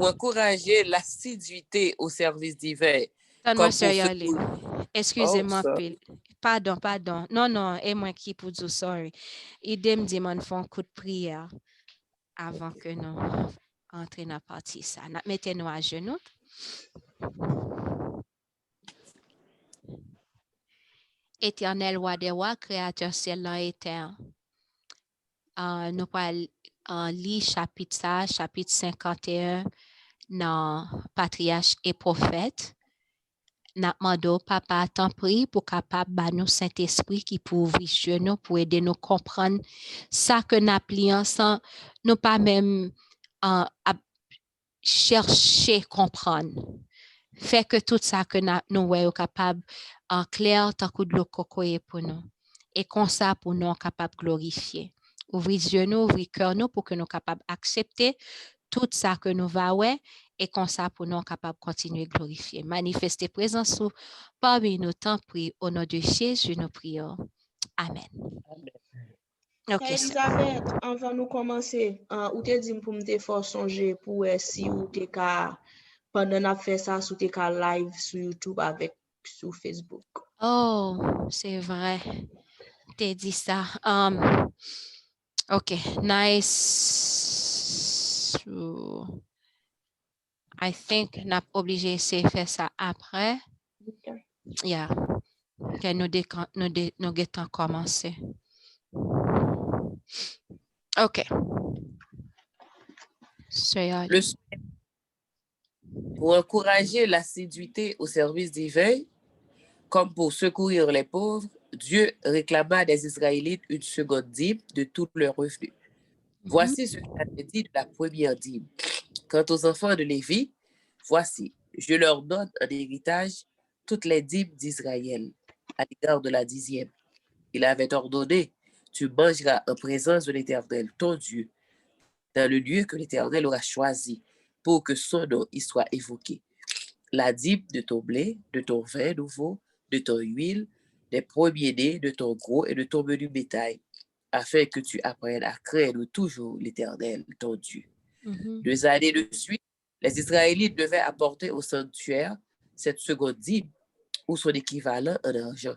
encourager l'assiduité au service divin. Donne-moi, Comme sœur pour Yoline. secourir. Excusez-moi, ça. pardon. Non, et moi qui pour dire sorry. Idem dit mon font coup de prière avant que nous entrions dans la partie ça. Mettez-nous à genoux. Éternel roi des rois, créateur ciel et terre. Nous allons lire chapitre 51 dans Patriarche et Prophète. N'a demandé papa t'en prie pour capable ba nous Saint-Esprit qui pour ouvrir yeux nous pour aider nous comprendre ça que n'a plié sans nous pas même à chercher comprendre. Fait que tout ça que nous voyons capable en clair tant que de l'eau cocoyer pour nous et comme ça pour nous capable glorifier. Ouvrir yeux nous, ouvrir cœur nous pour que nous capable accepter tout ça que nous va ouais et comme ça pour nous capable continuer à glorifier. Manifester présence parmi nous tant pris au nom de Jésus nous prions. Amen. OK. Elisabeth, avant nous commencer, ou te dit pour me te faire songer pour si ou te ka pendant n'a fait ça sous te ka live sur YouTube avec sur Facebook. Oh, c'est vrai. T'as dit ça. OK, nice. I think n'a obligé de faire ça après. Okay. Yeah. Que nous avons commencé. OK. Pour encourager l'assiduité au service divin, comme pour secourir les pauvres, Dieu réclama des Israélites une seconde dîme de tous leurs revenus. Voici ce qu'il avait dit de la première dîme. Quant aux enfants de Lévi, voici, je leur donne en héritage toutes les dîmes d'Israël, à l'égard de la 10e. Il avait ordonné, tu mangeras en présence de l'Éternel, ton Dieu, dans le lieu que l'Éternel aura choisi, pour que son nom y soit évoqué. La dîme de ton blé, de ton vin nouveau, de ton huile, des premiers-nés de ton gros et de ton menu bétail, afin que tu apprennes à craindre toujours l'Éternel, ton Dieu. 2 années de suite, les Israélites devaient apporter au sanctuaire cette seconde dîme ou son équivalent en argent.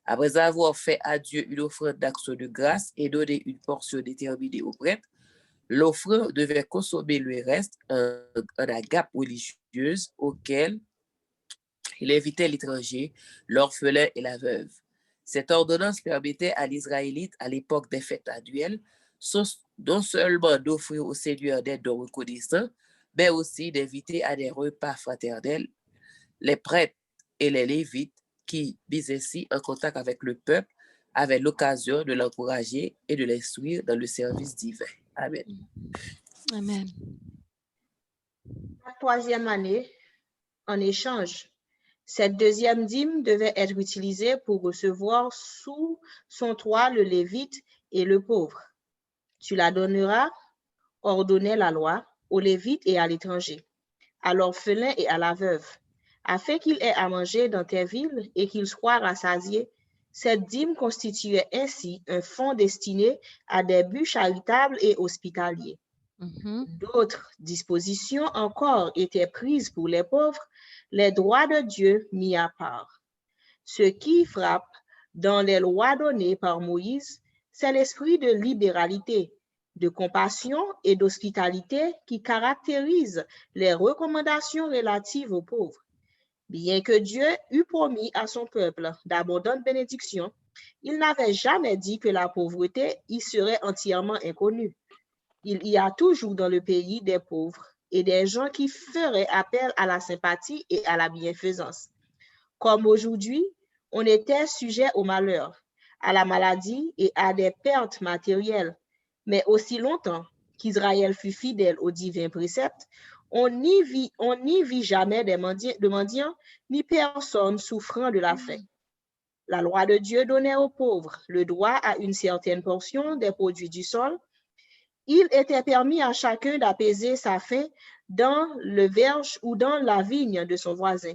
Après avoir fait à Dieu une offrande d'action de grâce et donné une portion déterminée au prêtre, l'offrande devait consommer le reste en agape religieuse auquel il invitait l'étranger, l'orphelin et la veuve. Cette ordonnance permettait à l'Israélite, à l'époque des fêtes annuelles, non seulement d'offrir au Seigneur des dons reconnaissants, mais aussi d'inviter à des repas fraternels les prêtres et les lévites qui, mis ainsi en contact avec le peuple, avaient l'occasion de l'encourager et de l'instruire dans le service divin. Amen. Amen. La 3e année, en échange, cette deuxième dîme devait être utilisée pour recevoir sous son toit le lévite et le pauvre. Tu la donneras, ordonnait la loi, aux lévites et à l'étranger, à l'orphelin et à la veuve, afin qu'il ait à manger dans tes villes et qu'il soit rassasié. Cette dîme constituait ainsi un fonds destiné à des buts charitables et hospitaliers. D'autres dispositions encore étaient prises pour les pauvres, les droits de Dieu mis à part. Ce qui frappe dans les lois données par Moïse, c'est l'esprit de libéralité, de compassion et d'hospitalité qui caractérise les recommandations relatives aux pauvres. Bien que Dieu eût promis à son peuple d'abondantes bénédictions, il n'avait jamais dit que la pauvreté y serait entièrement inconnue. Il y a toujours dans le pays des pauvres et des gens qui feraient appel à la sympathie et à la bienfaisance. Comme aujourd'hui, on était sujet au malheur, à la maladie et à des pertes matérielles. Mais aussi longtemps qu'Israël fut fidèle aux divins préceptes, on n'y vit jamais de mendiants ni personne souffrant de la faim. La loi de Dieu donnait aux pauvres le droit à une certaine portion des produits du sol. Il était permis à chacun d'apaiser sa faim dans le verge ou dans la vigne de son voisin.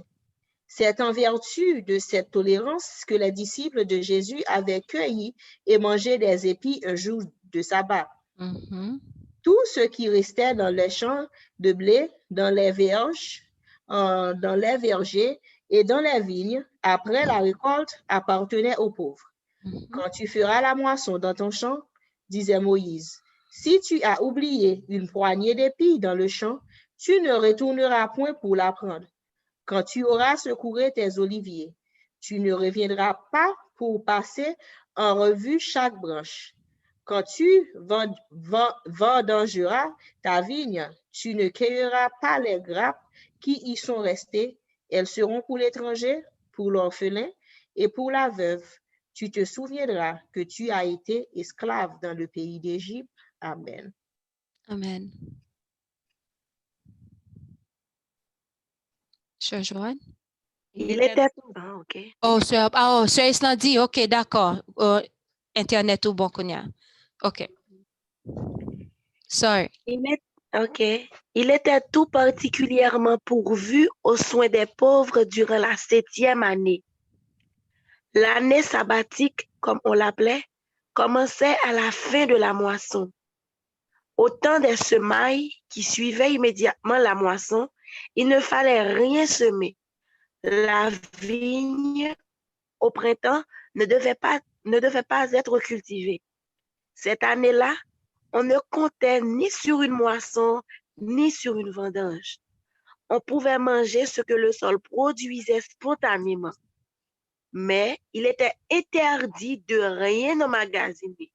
C'est en vertu de cette tolérance que les disciples de Jésus avaient cueilli et mangé des épis un jour de sabbat. Tout ce qui restait dans les champs de blé, dans les vergers et dans les vignes, après la récolte, appartenait aux pauvres. Quand tu feras la moisson dans ton champ, disait Moïse, si tu as oublié une poignée d'épis dans le champ, tu ne retourneras point pour la prendre. Quand tu auras secouru tes oliviers, tu ne reviendras pas pour passer en revue chaque branche. Quand tu vendangeras ta vigne, tu ne cueilleras pas les grappes qui y sont restées. Elles seront pour l'étranger, pour l'orphelin et pour la veuve. Tu te souviendras que tu as été esclave dans le pays d'Égypte. Amen. Amen. Sœur Joanne? Il était... Ah, OK. Oh, Sœur Island dit, OK, d'accord. Internet ou bon qu'on y a. OK. Sorry. OK. Il était tout particulièrement pourvu aux soins des pauvres durant la 7e année. L'année sabbatique, comme on l'appelait, commençait à la fin de la moisson. Au temps des semailles qui suivaient immédiatement la moisson, il ne fallait rien semer. La vigne, au printemps, ne devait pas être cultivée. Cette année-là, on ne comptait ni sur une moisson, ni sur une vendange. On pouvait manger ce que le sol produisait spontanément. Mais il était interdit de rien emmagasiner.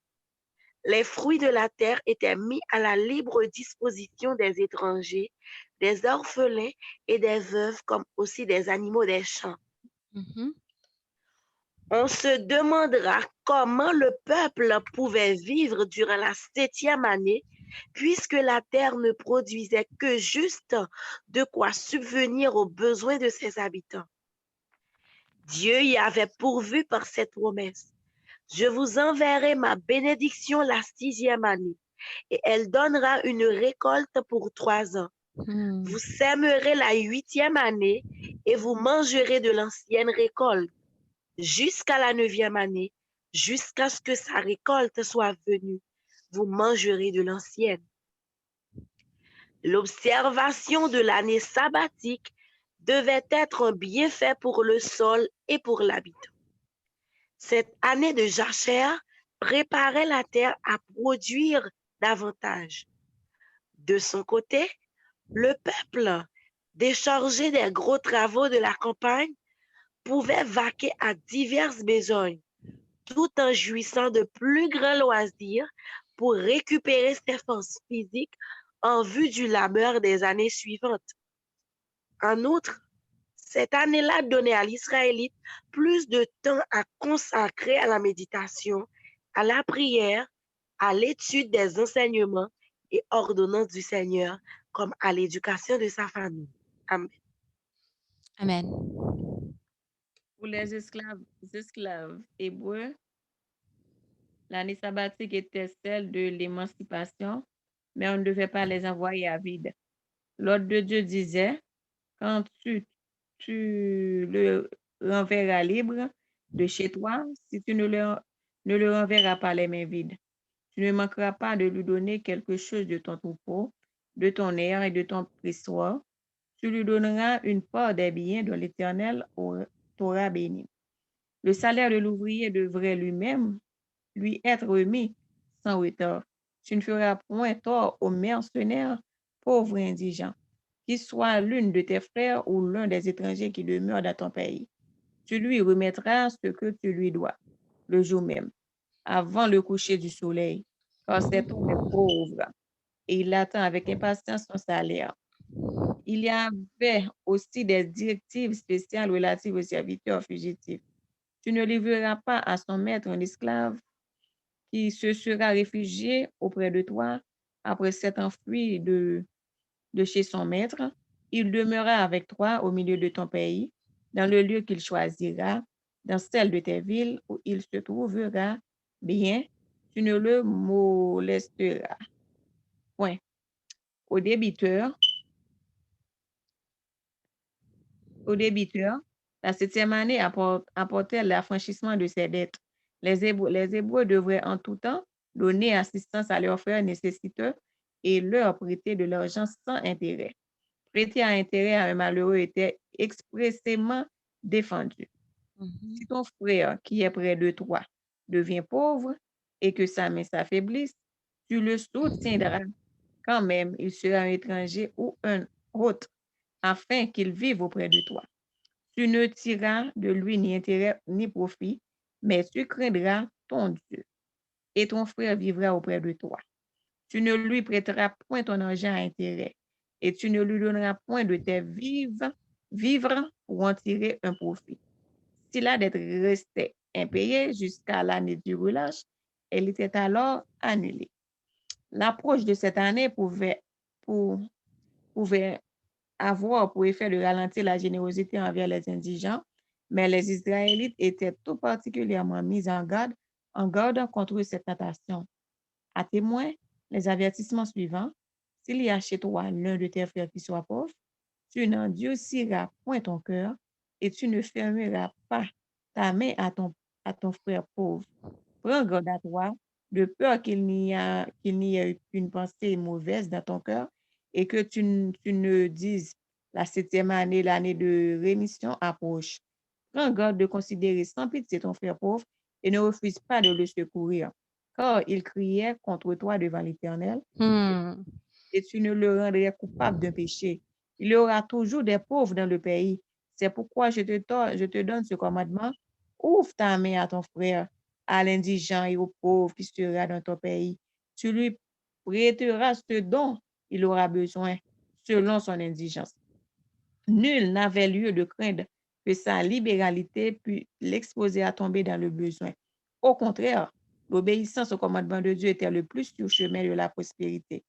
Les fruits de la terre étaient mis à la libre disposition des étrangers, des orphelins et des veuves, comme aussi des animaux des champs. On se demandera comment le peuple pouvait vivre durant la 7e année, puisque la terre ne produisait que juste de quoi subvenir aux besoins de ses habitants. Dieu y avait pourvu par cette promesse. Je vous enverrai ma bénédiction la 6e année, et elle donnera une récolte pour 3 ans. Vous sèmerez la 8e année, et vous mangerez de l'ancienne récolte, jusqu'à la 9e année, jusqu'à ce que sa récolte soit venue. Vous mangerez de l'ancienne. L'observation de l'année sabbatique devait être un bienfait pour le sol et pour l'habitant. Cette année de jachère préparait la terre à produire davantage. De son côté, le peuple, déchargé des gros travaux de la campagne, pouvait vaquer à diverses besognes, tout en jouissant de plus grands loisirs pour récupérer ses forces physiques en vue du labeur des années suivantes. En outre, cette année-là donnait à l'Israélite plus de temps à consacrer à la méditation, à la prière, à l'étude des enseignements et ordonnances du Seigneur, comme à l'éducation de sa famille. Amen. Amen. Pour les esclaves hébreux, l'année sabbatique était celle de l'émancipation, mais on ne devait pas les envoyer à vide. L'ordre de Dieu disait, quand tu le renverras libre de chez toi, si tu ne le renverras pas les mains vides. Tu ne manqueras pas de lui donner quelque chose de ton troupeau, de ton air et de ton pressoir. Tu lui donneras une part des biens dont l'Éternel t'aura béni. Le salaire de l'ouvrier devrait lui-même lui être remis sans retard. Tu ne feras point tort aux mercenaires, pauvres indigents, qu'il soit l'une de tes frères ou l'un des étrangers qui demeurent dans ton pays. Tu lui remettras ce que tu lui dois le jour même, avant le coucher du soleil, car cet homme est pauvre et il attend avec impatience son salaire. Il y avait aussi des directives spéciales relatives aux serviteurs fugitifs. Tu ne livreras pas à son maître un esclave qui se sera réfugié auprès de toi après s'être enfui de chez son maître. Il demeurera avec toi au milieu de ton pays, dans le lieu qu'il choisira, dans celle de tes villes où il se trouvera bien. Tu ne le molesteras point. Au débiteur, la 7e année apportait l'affranchissement de ses dettes. Les Hébreux devraient en tout temps donner assistance à leurs frères nécessiteux et leur prêter de l'argent sans intérêt. Prêter à intérêt à un malheureux était expressément défendu. Si ton frère qui est près de toi devient pauvre et que sa main s'affaiblisse, tu le soutiendras quand même, il sera un étranger ou un hôte, afin qu'il vive auprès de toi. Tu ne tireras de lui ni intérêt ni profit, mais tu craindras ton Dieu, et ton frère vivra auprès de toi. Tu ne lui prêteras point ton argent à intérêt, et tu ne lui donneras point de tes vivres pour en tirer un profit. Si la dette restait impayée jusqu'à l'année du relâche, elle était alors annulée. L'approche de cette année pouvait avoir pour effet de ralentir la générosité envers les indigents, mais les Israélites étaient tout particulièrement mis en garde contre cette tentation. À témoin, les avertissements suivants: s'il y a chez toi l'un de tes frères qui soit pauvre, tu n'endurciras point ton cœur et tu ne fermeras pas ta main à ton frère pauvre. Prends garde à toi, de peur qu'il n'y ait une pensée mauvaise dans ton cœur et que tu ne dises la 7e année, l'année de rémission approche. Prends garde de considérer sans pitié ton frère pauvre et ne refuse pas de le secourir, car il criait contre toi devant l'Éternel et tu ne le rendrais coupable d'un péché. Il y aura toujours des pauvres dans le pays. C'est pourquoi je te donne ce commandement: ouvre ta main à ton frère, à l'indigent et au pauvre qui sera dans ton pays. Tu lui prêteras ce dont il aura besoin selon son indigence. Nul n'avait lieu de craindre que sa libéralité puisse l'exposer à tomber dans le besoin. Au contraire, l'obéissance au commandement de Dieu était le plus sûr chemin de la prospérité.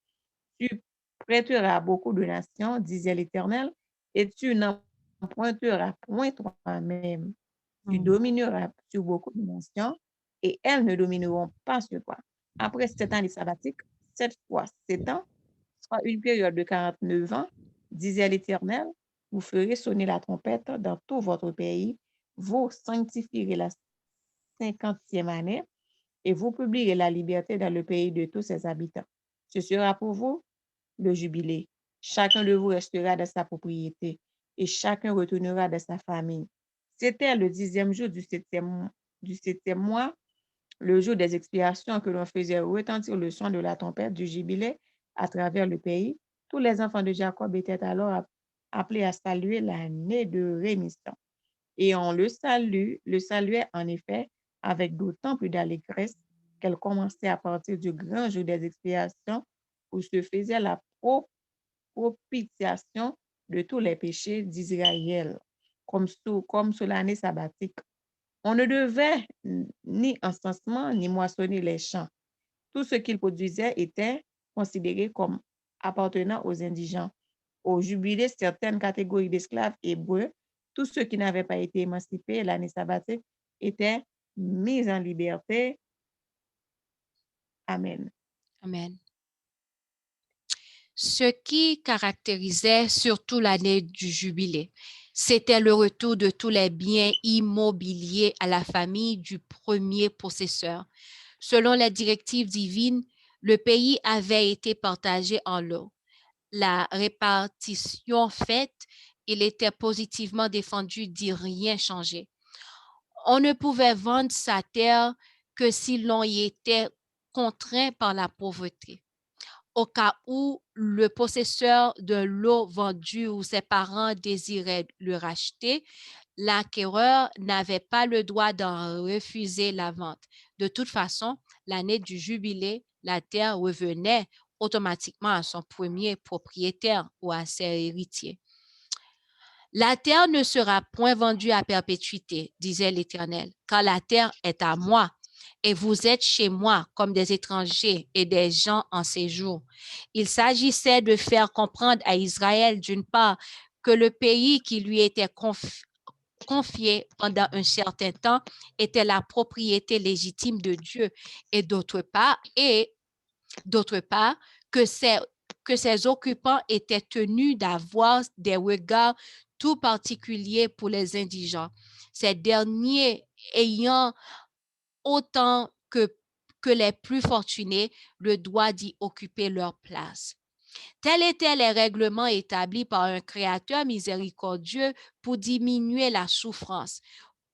Tu prêteras à beaucoup de nations, disait l'Éternel, et tu n'emprunteras point toi-même. Tu domineras sur beaucoup de nations, et elles ne domineront pas sur toi. Après 7 années sabbatiques, 7 fois 7 ans, soit une période de 49 ans, disait l'Éternel, vous ferez sonner la trompette dans tout votre pays, vous sanctifierez la 50e année, et vous publierez la liberté dans le pays de tous ses habitants. Ce sera pour vous le jubilé. Chacun de vous restera dans sa propriété, et chacun retournera dans sa famille. C'était le 10e jour du 7e mois, le jour des expiations, que l'on faisait retentir le son de la trompette du jubilé à travers le pays. Tous les enfants de Jacob étaient alors appelés à saluer l'année de rémission. Et on le saluait en effet avec d'autant plus d'allégresse qu'elle commençait à partir du grand jour des expiations, où se faisait la propitiation de tous les péchés d'Israël, comme sous l'année sabbatique. On ne devait ni encensement ni moissonner les champs. Tout ce qu'ils produisaient était considéré comme appartenant aux indigents. Au jubilé, certaines catégories d'esclaves hébreux, tous ceux qui n'avaient pas été émancipés l'année sabbatique, étaient mis en liberté. Amen. Amen. Ce qui caractérisait surtout l'année du jubilé, c'était le retour de tous les biens immobiliers à la famille du premier possesseur. Selon les directives divines, le pays avait été partagé en lots. La répartition faite, il était positivement défendu d'y rien changer. On ne pouvait vendre sa terre que si l'on y était contraint par la pauvreté. au cas où le possesseur de lot vendu ou ses parents désiraient le racheter, l'acquéreur n'avait pas le droit d'en refuser la vente. De toute façon, l'année du jubilé, la terre revenait automatiquement à son premier propriétaire ou à ses héritiers. La terre ne sera point vendue à perpétuité, disait l'Éternel, car la terre est à moi, et vous êtes chez moi comme des étrangers et des gens en séjour. Il s'agissait de faire comprendre à Israël, d'une part, que le pays qui lui était confié pendant un certain temps était la propriété légitime de Dieu, et d'autre part, que ses occupants étaient tenus d'avoir des regards tout particuliers pour les indigents, ces derniers ayant autant que les plus fortunés le droit d'y occuper leur place. Tels étaient les règlements établis par un Créateur miséricordieux pour diminuer la souffrance,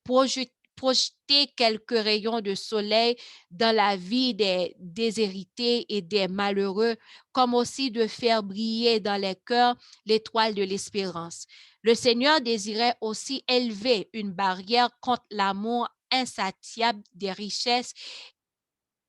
projeter quelques rayons de soleil dans la vie des déshérités et des malheureux, comme aussi de faire briller dans les cœurs l'étoile de l'espérance. Le Seigneur désirait aussi élever une barrière contre l'amour insatiable des richesses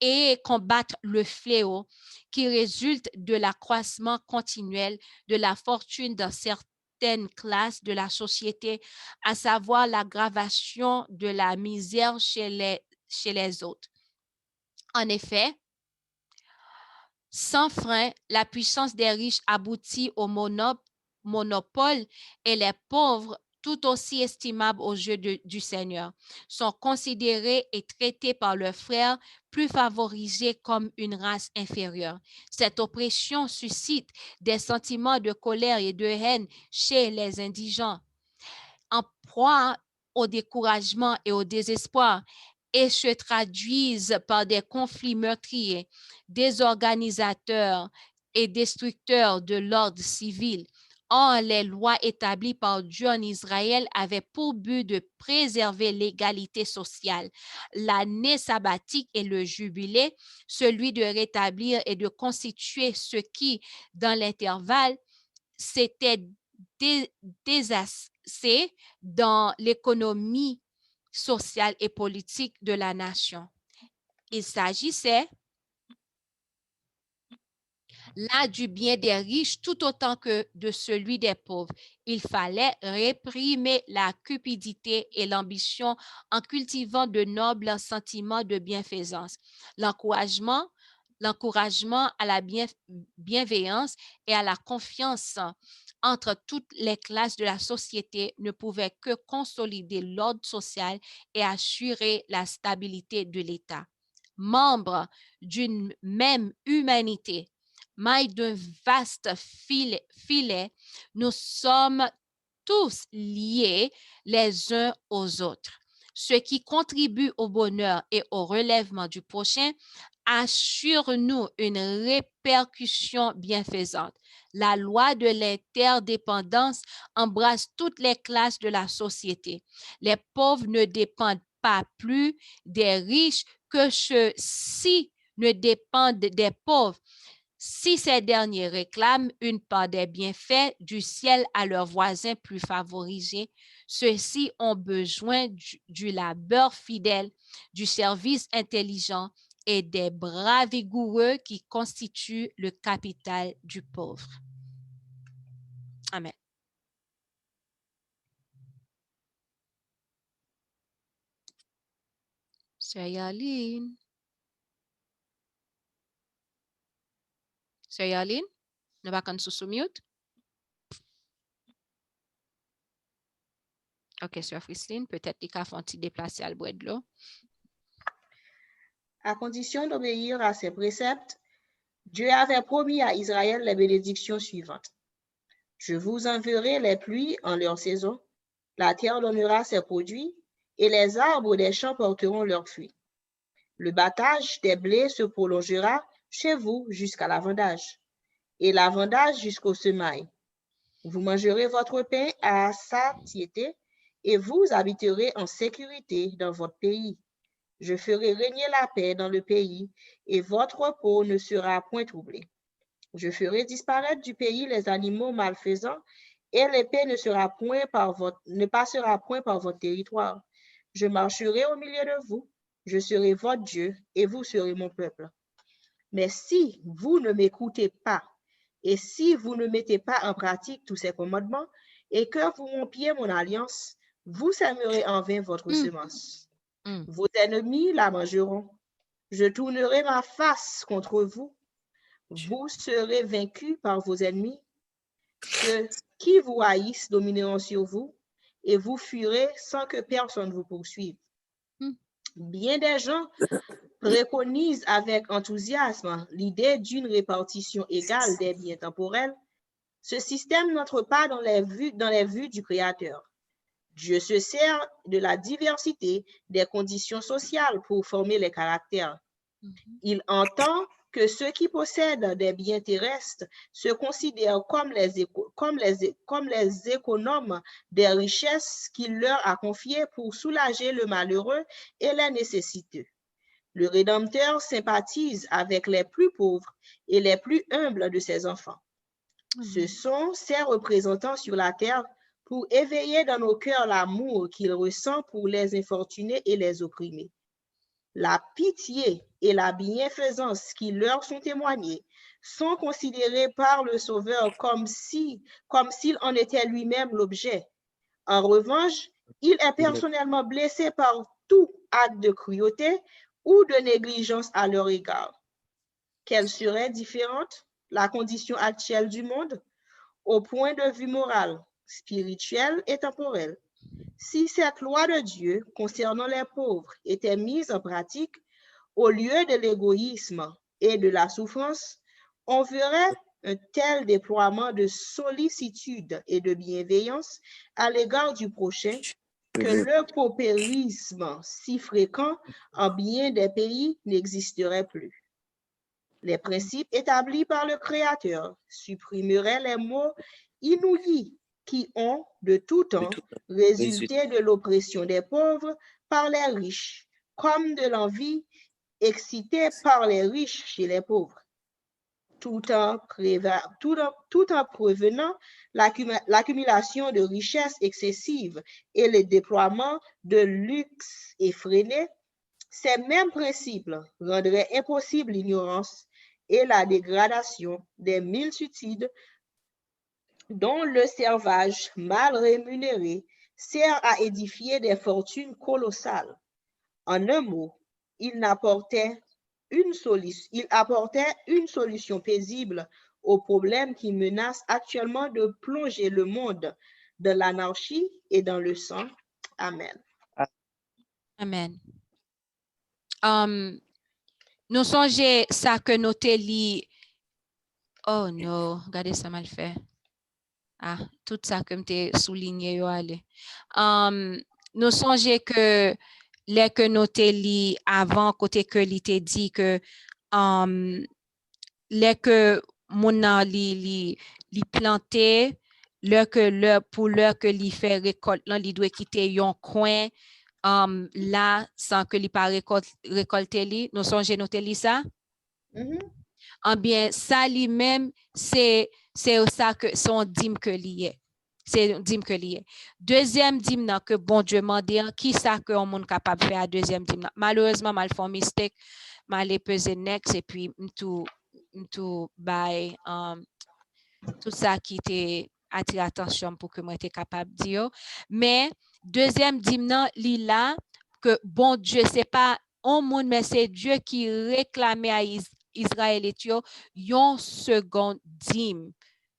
et combattre le fléau qui résulte de l'accroissement continuel de la fortune dans certaines classes de la société, à savoir l'aggravation de la misère chez les autres. En effet, sans frein, la puissance des riches aboutit au monopole et les pauvres, tout aussi estimables aux yeux du Seigneur, sont considérés et traités par leurs frères plus favorisés comme une race inférieure. Cette oppression suscite des sentiments de colère et de haine chez les indigents, en proie au découragement et au désespoir, et se traduisent par des conflits meurtriers, désorganisateurs et destructeurs de l'ordre civil. Or, les lois établies par Dieu en Israël avaient pour but de préserver l'égalité sociale. L'année sabbatique et le jubilé, celui de rétablir et de constituer ce qui, dans l'intervalle, s'était désassé dans l'économie sociale et politique de la nation. Il s'agissait là du bien des riches tout autant que de celui des pauvres. Il fallait réprimer la cupidité et l'ambition en cultivant de nobles sentiments de bienfaisance. L'encouragement à la bienveillance et à la confiance entre toutes les classes de la société ne pouvait que consolider l'ordre social et assurer la stabilité de l'État. Membres d'une même humanité, mailles d'un vaste filet, nous sommes tous liés les uns aux autres. Ce qui contribue au bonheur et au relèvement du prochain assure-nous une répercussion bienfaisante. La loi de l'interdépendance embrasse toutes les classes de la société. Les pauvres ne dépendent pas plus des riches que ceux-ci ne dépendent des pauvres. Si ces derniers réclament une part des bienfaits du ciel à leurs voisins plus favorisés, ceux-ci ont besoin du labeur fidèle, du service intelligent et des bras vigoureux qui constituent le capital du pauvre. Amen. Sœur Yaline. Sœur Yaline, nous va sous mute. Ok, Sœur Frislin, peut-être qu'il a fait déplacer à le bois de l'eau. À condition d'obéir à ses préceptes, Dieu avait promis à Israël les bénédictions suivantes. Je vous enverrai les pluies en leur saison, la terre donnera ses produits, et les arbres des champs porteront leurs fruits. Le battage des blés se prolongera chez vous jusqu'à la vendage, et la vendage jusqu'au semail. Vous mangerez votre pain à satiété, et vous habiterez en sécurité dans votre pays. Je ferai régner la paix dans le pays, et votre peau ne sera point troublée. Je ferai disparaître du pays les animaux malfaisants et l'épée ne passera point par votre territoire. Je marcherai au milieu de vous, je serai votre Dieu et vous serez mon peuple. Mais si vous ne m'écoutez pas et si vous ne mettez pas en pratique tous ces commandements et que vous rompiez mon alliance, vous sèmerez en vain votre semence. Vos ennemis la mangeront. Je tournerai ma face contre vous. Vous serez vaincus par vos ennemis. Ceux qui vous haïssent domineront sur vous et vous fuirez sans que personne vous poursuive. Bien des gens préconisent avec enthousiasme l'idée d'une répartition égale des biens temporels. Ce système n'entre pas dans les vues du Créateur. Dieu se sert de la diversité des conditions sociales pour former les caractères. Il entend que ceux qui possèdent des biens terrestres se considèrent comme les économes des richesses qu'il leur a confiées pour soulager le malheureux et les nécessiteux. Le Rédempteur sympathise avec les plus pauvres et les plus humbles de ses enfants. Ce sont ses représentants sur la terre pour éveiller dans nos cœurs l'amour qu'il ressent pour les infortunés et les opprimés. La pitié et la bienfaisance qui leur sont témoignées sont considérées par le Sauveur comme s'il en était lui-même l'objet. En revanche, il est personnellement blessé par tout acte de cruauté ou de négligence à leur égard. Quelle serait différente la condition actuelle du monde au point de vue moral, spirituel et temporel? Si cette loi de Dieu concernant les pauvres était mise en pratique, au lieu de l'égoïsme et de la souffrance, on verrait un tel déploiement de sollicitude et de bienveillance à l'égard du prochain que le paupérisme si fréquent en bien des pays n'existerait plus. Les principes établis par le Créateur supprimeraient les maux inouïs qui ont, de tout temps, résulté de l'oppression des pauvres par les riches, comme de l'envie excitée par les riches chez les pauvres, tout en prévenant l'accumulation de richesses excessives et le déploiement de luxe effréné. Ces mêmes principes rendraient impossible l'ignorance et la dégradation des multitudes dont le servage mal rémunéré sert à édifier des fortunes colossales. En un mot, il apportait une solution paisible aux problèmes qui menacent actuellement de plonger le monde dans l'anarchie et dans le sang. Amen. Amen. Nous songez ça que nous te lit. Oh non, regardez ça mal fait. Ah, tout ça que m'te souligné yo allez. Nous songez que les que nous te lit avant côté que li te dit que les que mon li planté pour l'heure que li fait récolte là li doit quitter yon coin là sans que li pas récolter li. Nous songez nous te lit ça? En bien ça lui-même c'est ça que son dîme que lié. C'est dîme que lié. Deuxième dîme que bon Dieu m'a dit qui ça que on monde capable faire à deuxième dîme. Malheureusement mal fait mistake, mal peser next et puis tout by tout ça qui était attiré attention pour que moi était capable de dire. Mais deuxième dîme li là que bon Dieu c'est pas un monde mais c'est Dieu qui réclamait à Israël yon second dîme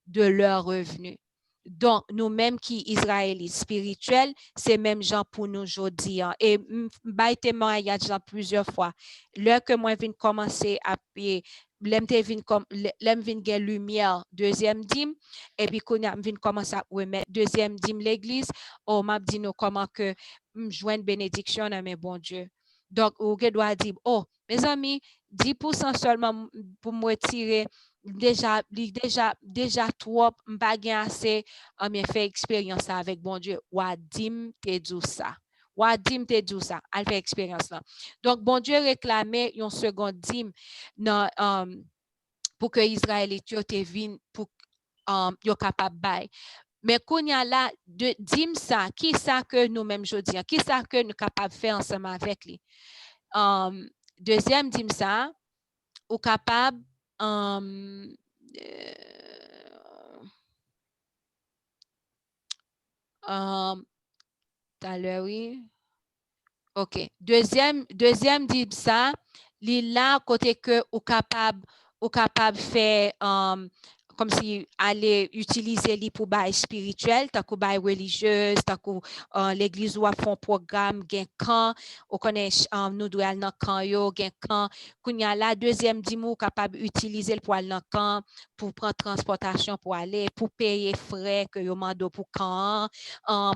de leur revenu. Donc, nous-mêmes qui Israélites spirituels, c'est même gens pour nous aujourd'hui. Et j'ai témoigné plusieurs fois. Là que moi viens commencer à payer, l'aime vin lumière deuxième dîme et puis qu'on a vinn commencer à remettre deuxième dîme l'église, on m'a dit nous comment que joindre bénédiction à mes bon Dieu. Donc, on doit dire, oh, mes amis, 10% seulement pour me retirer, déjà trop, m'pas gen assez, mais fait expérience avec bon Dieu. Wadim te dit ça. Wadim te dit ça. Elle fait expérience là. Donc, bon Dieu réclamait un second dîme dans pour que Israélite yo te vin pour yo capable bay. Mais qu'on y a là de dim ça, qui ça que nous même jodi, qui ça que nous capable faire ensemble avec lui. Deuxième dim ça, ou capable tout à l'heure, oui. OK. Deuxième dit ça, li là côté que ou capable faire comme si aller utiliser li pour bail spirituel, ta ko bail religieuse, ta ko l'église ou a font programme gen camp, ou connaît nous doit aller dans camp yo, gen camp. Kounya la deuxième dit mou capable utiliser pour aller dans camp, pour prendre transportation pour aller, pour payer frais que yo mando pour camp,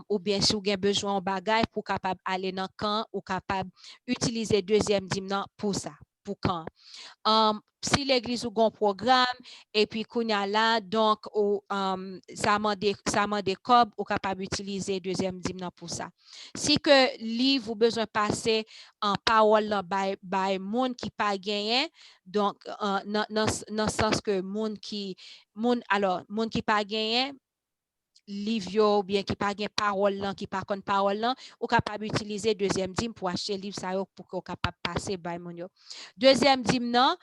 ou bien si vous avez besoin de bagages pour capable aller dans le camp ou capable utiliser deuxième dimanche pour ça, pour camp. Si l'église a un programme et puis qu'on a là donc ça m'a des cob ou capable utiliser deuxième dimanche pour ça. Si que livre vous besoin passer en parole by monde qui pas gagné donc dans sens que monde qui pas gagné livre ou bien qui pas gain parole là qui pas connaît parole là ou capable utiliser deuxième dîme pour acheter livre ça pour qu'on capable passer by mon yo. Deuxième dîme non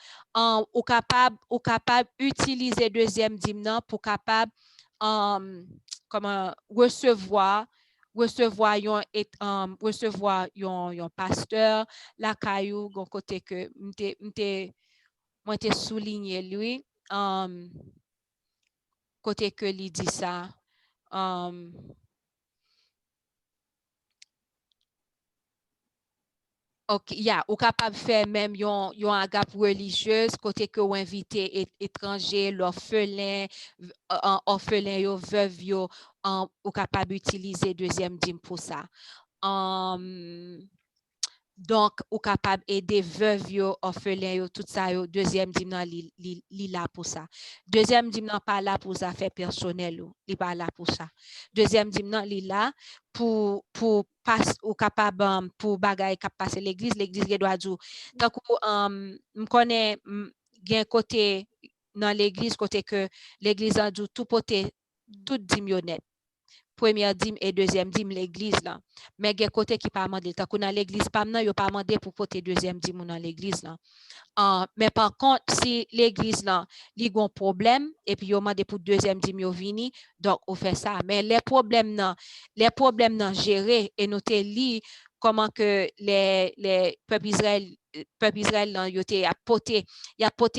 ou capable utiliser deuxième dîme non pour capable comment recevoir yon pasteur la caillou gon côté que moi t'ai souligné lui côté que lui dit ça OK, ou capable faire même yon agape religieuse côté que ou invité étranger, l'orphelin, orphelin yo, veuve yo, ou capable utiliser deuxième dîme pour ça. Donc, ou capable aider veuve yo, orphelin yo, tout ça yo, deuxième dîme nan li là pour ça. Deuxième dîme nan pas là pour affaires personnelles yo, li pas là pour ça. Deuxième dîme nan li là pour passe ou capable pour bagay cap passer l'église doit dire donc me connaît gen côté dans l'église côté que l'église a dit tout poté tout dimionnette. Première dîme et deuxième dîme l'église là mais gen côté qui pas mandé tant qu'on dans l'église pas nan yo pas mandé pour porter deuxième dîme dans l'église là mais par contre si l'église là li gon problème et puis yo mandé pour deuxième dîme yo vini donc on fait ça mais les problèmes nan gérer et noter li comment que les peuple Israël là yo te a poté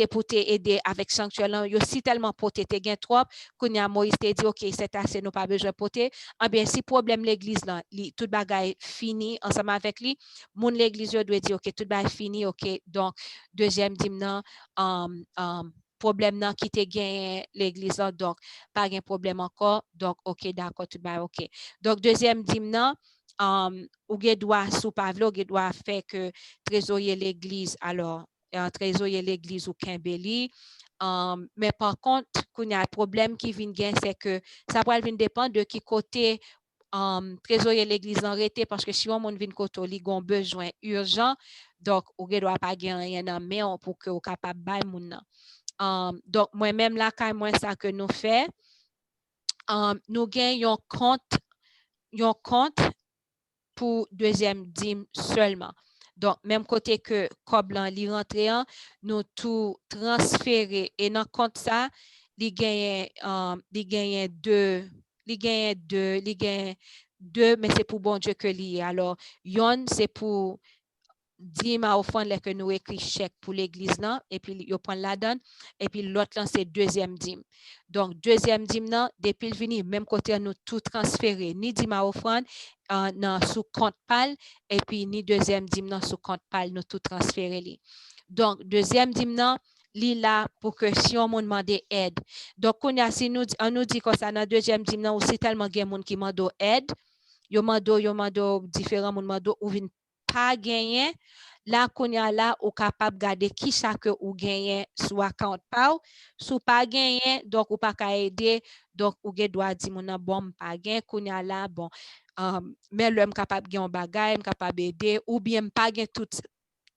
pour te aider avec sanctuaire là yo si tellement poté te gen trop qu'on a Moïse te dit OK c'est assez nous pas besoin poté bien si problème l'église là tout bagay fini ensemble avec lui moun l'église yo doit dire OK tout bagay fini OK donc deuxième dîme nan problème nan qui te gain l'église là donc pas gain problème encore donc OK d'accord tout bagay OK donc deuxième dîme nan ou gen doit sous pavlo gen doit faire que trésorier l'église alors trésorier l'église ou Kimbeli mais par contre qu'on y a un problème qui vient gain c'est que ça va venir dépendre de qui côté trésorier l'église arrêté parce que si on vient côté li gon besoin urgent donc ou gen doit pas gain rien en main pour que ou capable bay moun donc moi même là quand moi ça que nous fait nous gain yon compte pour deuxième dîme seulement. Donc, même côté que Koblan li rentré, nous tout transféré et dans compte ça, li gagne deux, mais c'est pour bon Dieu que li. Alors, yon c'est pour dîme à offrande que nous écrit chèque pour l'église là et puis yo prend la donne et puis l'autre là c'est deuxième dîme. Donc deuxième dîme là depuis le vini même côté nous tout transféré ni dîme à offrande dans sous compte PAL et puis ni deuxième dîme dans sous compte PAL nous tout transféré li. Donc deuxième dîme là li là pour que si on demande aide. Donc on a si nous on nous dit comme ça dans deuxième dîme là aussi tellement gen monde qui mando aide. Yo mando différents monde mando ou vinn pas gagné là qu'on y a là ou capable garder qui ça que ou gagné sur account pa sous pas gagné donc ou pas ka aider donc ou gen doit dire mon bon pas gagné qu'on y a là bon mais l'homme capable gagner bagay capable aider ou bien pas gagner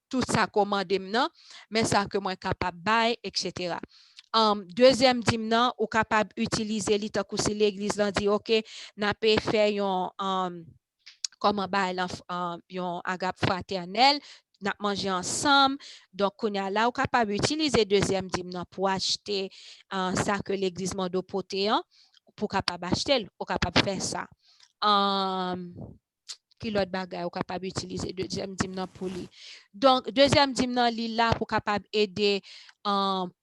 tout ça commandé maintenant mais ça que moi capable bail etc. Deuxième dîme nan, ou capable utiliser li tant si l'église lan dit OK, n'a pas fait yon comment ba yon agape fraternel, n'a mangé ensemble. Donc on a là ou capable utiliser deuxième dîme nan pour acheter ça que l'église mando poté pour capable acheter, ou capable faire ça. Qui l'autre bagay ou capable utiliser deuxième dîme nan pour lui. Donc deuxième dîme nan li là pour capable aider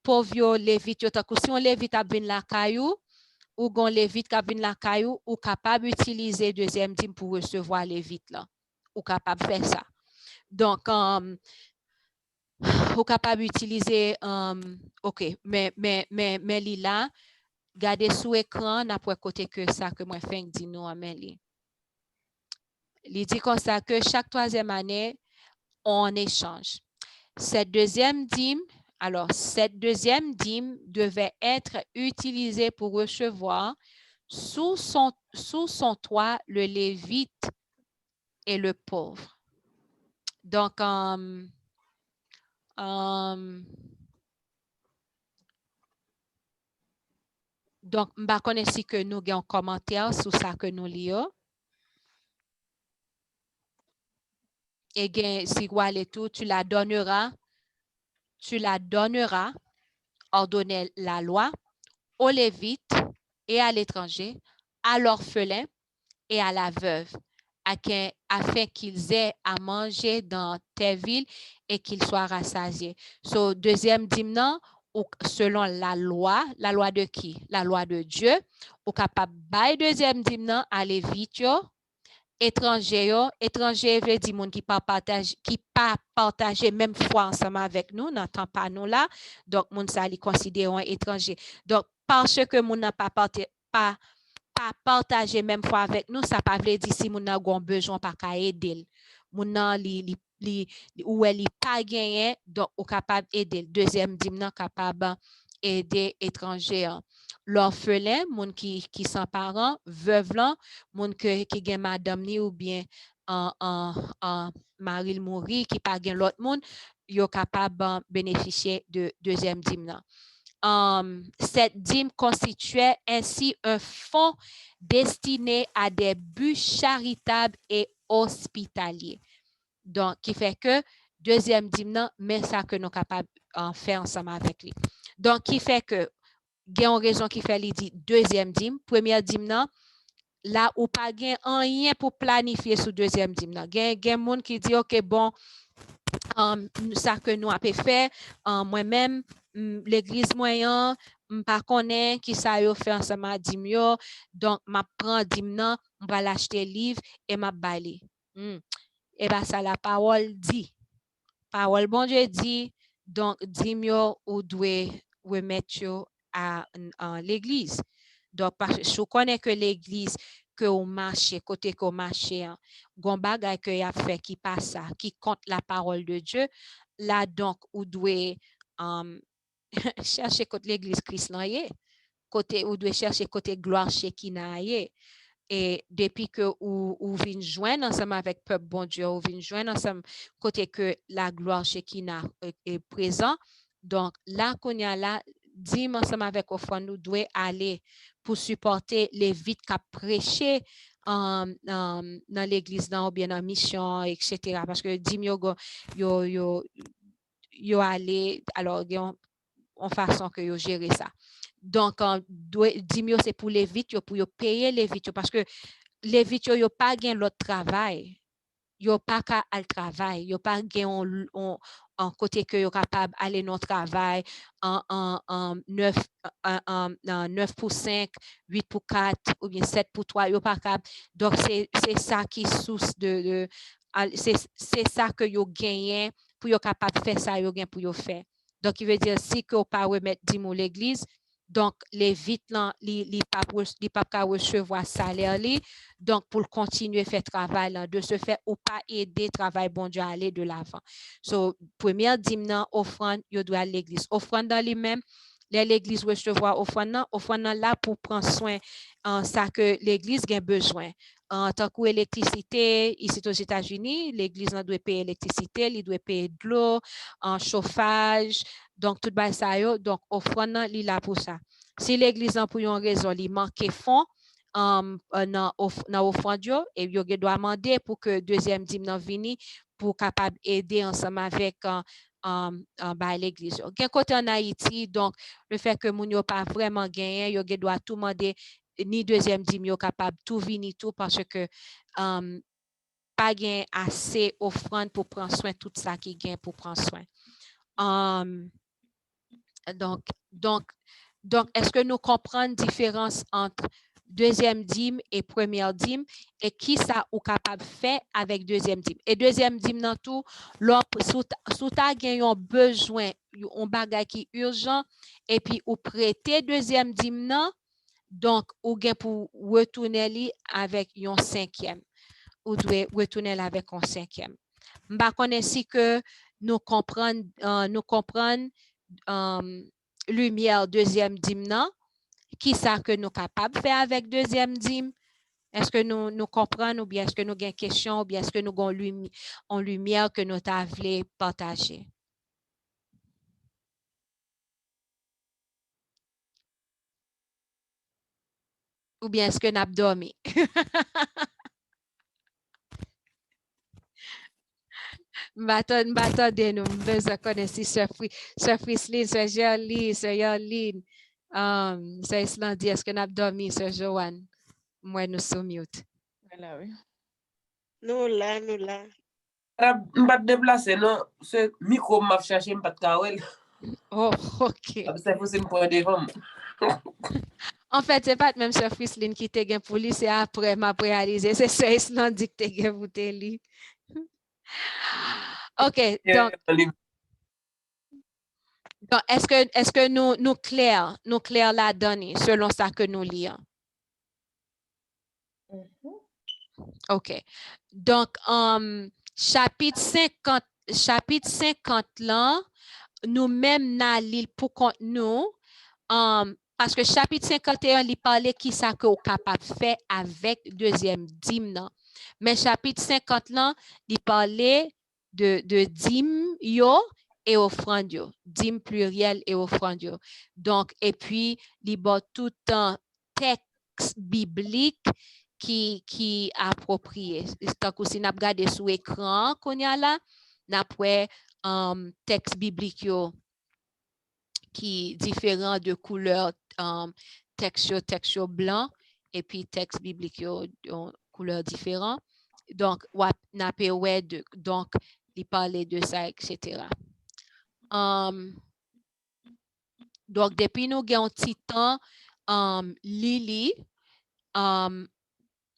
pauvre yo lévite yo tant que si on lévite a vinn la caillou ou gon lévite ka vinn la caillou ou capable utiliser deuxième dîme pour recevoir lévite là. Ou capable faire ça. Donc ou capable utiliser OK mais li là gardez sous écran n'a pas côté que ça que moi fait dit nous amen li. Il dit comme ça que chaque troisième année, on échange. Cette deuxième dîme devait être utilisée pour recevoir sous son toit le lévite et le pauvre. Donc, m'ba connais si que nous avons un commentaire sur ça que nous lions. Et gain si et tout, tu la donneras, ordonner la loi aux Lévites et à l'étranger, à l'orphelin et à la veuve, afin qu'ils aient à manger dans tes villes et qu'ils soient rassasiés. So, deuxième dîme, selon la loi de qui? La loi de Dieu, ou capable bail deuxième dîme à Lévite, étranger veut dire moun qui pas partager même foi ensemble avec nous dans temps pas nous là, donc moun ça li considéré un étranger. Donc parce que moun n'a pas partager même foi avec nous, ça pas veut dire si moun n'a gon besoin pas ka aider. Moun nan li ou elle pas gagné, donc ou capable aider. Deuxième dîme nan capable aider étranger. L'orphelin, moun qui sans parents, veuve lan, moun qui gen madame ni ou bien mari mouri qui pas gen l'autre moun, yo capable bénéficier de deuxième dîme nan. Cette dîme constituait ainsi un fonds destiné à des buts charitables et hospitaliers. Donc, qui fait que deuxième dîme nan, mais ça que nous capables faire ensemble avec lui. Donc, qui fait que il y a une raison qui fait dit deuxième dîme, première dîme nan, là ou pas gen rien pour planifier sous deuxième dîme nan. Gen monde qui dit OK bon ça que nous avons fait moi-même l'église moyen pas connaît qui ça yo fait ensemble dîme yo, donc m'a prend dîme nan, on va l'acheter livre et m'a bailler. Et ben ça la parole dit. Parole bon Dieu dit donc dîme yo ou doit remettre yo à l'église. Donc, parce que je connais que l'église, que au marché, côté qu'au marché, gon bagay que y a fait qui passe ça, qui compte la parole de Dieu, là donc, ou doit chercher côté l'église Christ là, côté, ou doit chercher côté gloire chez qui n'a et depuis que ou vient joindre ensemble avec peuple bon Dieu, ou vient joindre ensemble côté que la gloire chez qui n'a est présent, donc là qu'on y a là dîme ensemble avec offrande nous doit aller pour supporter les vites qui prêché dans l'église ou bien dans mission etc. parce que dîme yo aller alors en façon que yo gérer ça. Donc dîme c'est pour les vites pour yo payer les vites parce que les vites yo pas gain l'autre travail. Yo pas qu'à al travail, yo pas gain en côté que yo capable aller non travail en 9 pour 5, 8 pour 4 ou bien 7 pour 3, yo pas capable. Donc c'est ça qui source de c'est ça que yo gagné pour yo capable faire ça yo gain pour yo faire. Donc il veut dire si que pas remettre dîme l'église, donc les vites là li pas recevoir salaire li, donc pour continuer faire travail là, de se faire ou pas aider travail bon Dieu à aller de l'avant. So première dîme nan offrande yo doit à l'église. Offrande dans lui-même l'église recevoir offrande là pour prendre soin ça que l'église a besoin. En tant qu'électricité, ici aux États-Unis, l'église doit payer l'électricité, il doit payer de l'eau, en chauffage, Donc, tout bas ça yo, donc, offrande nan li la pour ça. Si l'église nan pour yon raison, li manque fonds, nan offrande yo, et yo doit demander pour que deuxième dîme nan vini pour capable aider ensemble avec l'église. Gen côté en Haïti, donc, le fait que moun yo pas vraiment gagné, yo doit tout demander ni deuxième dîme yo capable tout vini tout parce que pas gain assez offrande pour prendre soin tout ça qui gain pour prendre soin. Donc, est-ce que nous comprenons la différence entre deuxième dîme et première dîme et qui ça ou capable de faire avec deuxième dîme? Et deuxième dîme dans tout, sous ta gain un besoin, un bagage qui est urgent et puis ou prêter deuxième dîme non, donc ou gain pour retourner avec un cinquième. Ou doit retourner avec un cinquième. M'ba connaît si que nous comprenons lumière deuxième dîme non, qui ça que nous capables de faire avec deuxième dîme? Est-ce que nous comprenons ou bien est-ce que nous avons une question ou bien est-ce que nous avons en lumière que nous voulons partager? Ou bien est-ce que nous avons dormi? M'attendez nous, besoin connaître si Sœur Frislin, Sœur Gerline, Sœur Yoline, Sœur Islandie, est-ce que nous avons dormi, Sœur Joanne? Moi, nous sommes mute. Voilà, oui. Nous là, nous là. M'pas déplacer non, ce micro m'a cherché m'pas kawel. Oh, ok. Ça faut une point devant. En fait, c'est pas même Sœur Frislin qui te gen pour lui, c'est après m'a réalisé, c'est Sœur Islandie qui te gen pour te li. Ok, donc est-ce que nous clair la donne selon ça que nous lisons? OK. Donc, chapitre 50 là, nous-mêmes na li pour compte nous, parce que chapitre 51, il parlait qui ça que vous capable de faire avec deuxième dîme non. Mais chapitre 50 là, il parlait de dîme yo et offrande yo, dîme pluriel et offrande yo. Donc, et puis, il y a tout un texte biblique qui approprié. Donc, si nous regardons sur l'écran qu'on y a là, nous avons texte biblique yo, qui différent de couleur, texte blanc et puis texte biblique yo, couleur différent. Donc, donc, il parlait de ça, etc. Donc, depuis nous avons un petit temps, Lili,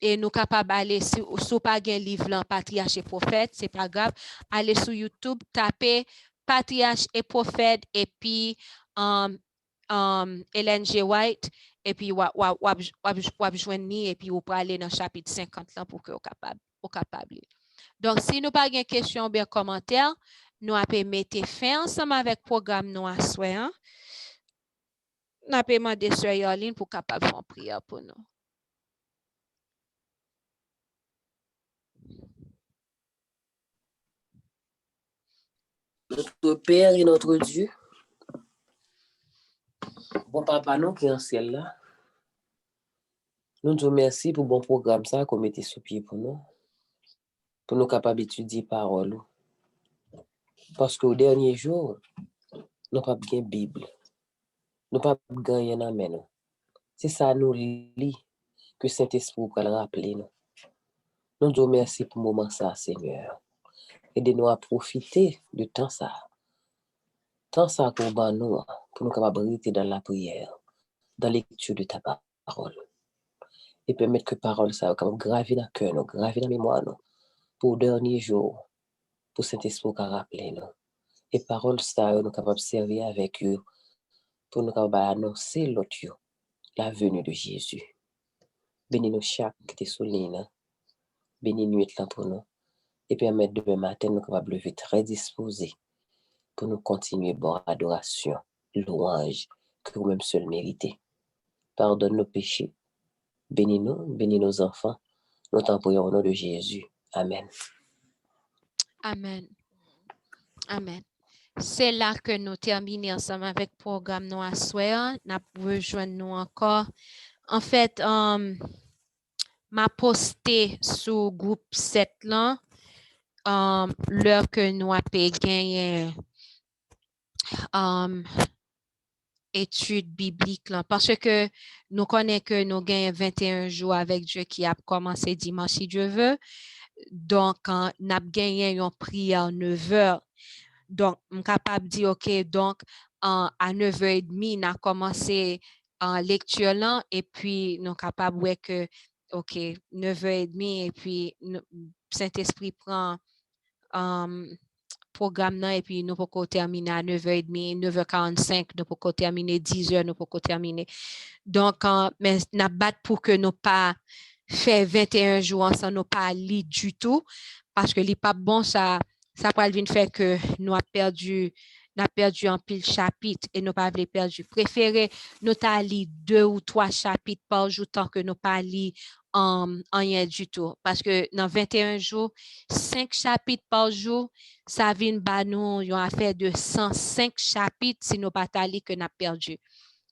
et nous capables d'aller sur pas un livre là, Patriarche et Prophète, c'est pas grave, aller sur YouTube, taper Patriarche et Prophète et puis Ellen G. White et puis wap joindre et puis vous pouvez aller dans le chapitre 50 là pour que vous capable. Donc, si nous pas de questions ou bien commentaires, nous allons mettre fin ensemble avec le programme nous à soir. Nous allons demander Sœur Yoline pour capable faire une prière pour nous. Notre Père et notre Dieu, bon papa nous qui est en ciel là, nous te remercions pour le bon programme ça qu'on mettait sous pied pour nous capables d'étudier parole. Parce qu'au dernier jour, nous pas bien Bible, nous pas gagner dans main nous. C'est ça nous lit que Saint-Esprit va le rappeler nous. Nous te remercions pour le moment ça, Seigneur. Aidez-nous à profiter de temps ça. Tant ça qu'on va nous pour nous capables rester dans la prière, dans l'écriture de ta parole. Et permettre que parole ça capable graver dans le cœur, nous, graver dans la mémoire nous, pour le dernier jour, pour Saint-Esprit qui rappeler nous. Et parole ça nous capable servir avec eux pour nous capable annoncer l'autre la venue de Jésus. Bénis-nous chaque qui est souligné, bénis-nous être pour nous et permettre demain matin nous capable lever très disposés pour nous continuer bonne adoration, louange que vous-même seul méritez. Pardonne nos péchés. Bénis-nous, bénis nos enfants. Nous t'en prions au nom de Jésus. Amen. Amen. Amen. c'est là que nous terminons ensemble avec le programme nous à soir. Nous rejoindre nous encore. En fait, m'a posté sur groupe 7 là, l'heure que nous avons gagné études bibliques là, parce que nous connaissons que nous gagnons 21 jours avec Dieu qui a commencé dimanche si Dieu veut. Donc, nous avons gagné une prière à 9 heures. Donc, je suis capable de dire, OK, donc, à 9h30, nous avons commencé en lecture là, et puis nous sommes capables de voir que, OK, 9h30, et puis Saint-Esprit prend programme là, et puis nous pouvons terminer à 9h30, 9h45, nous pouvons terminer 10h, nous pouvons terminer. Donc, mais nous battons pour que nous pas faire 21 jours ensemble, nous pas lire du tout, parce que n'est pas bon, ça va venir faire que nous avons perdu un pile chapitre et nous pas perdu. Préférez nous lire 2 ou 3 chapitres par jour tant que nous pas lire rien du tout. Parce que dans 21 jours, 5 chapitres par jour, ça vient bah nous une affaire de 105 chapitres si nous pas lire que nous avons perdu.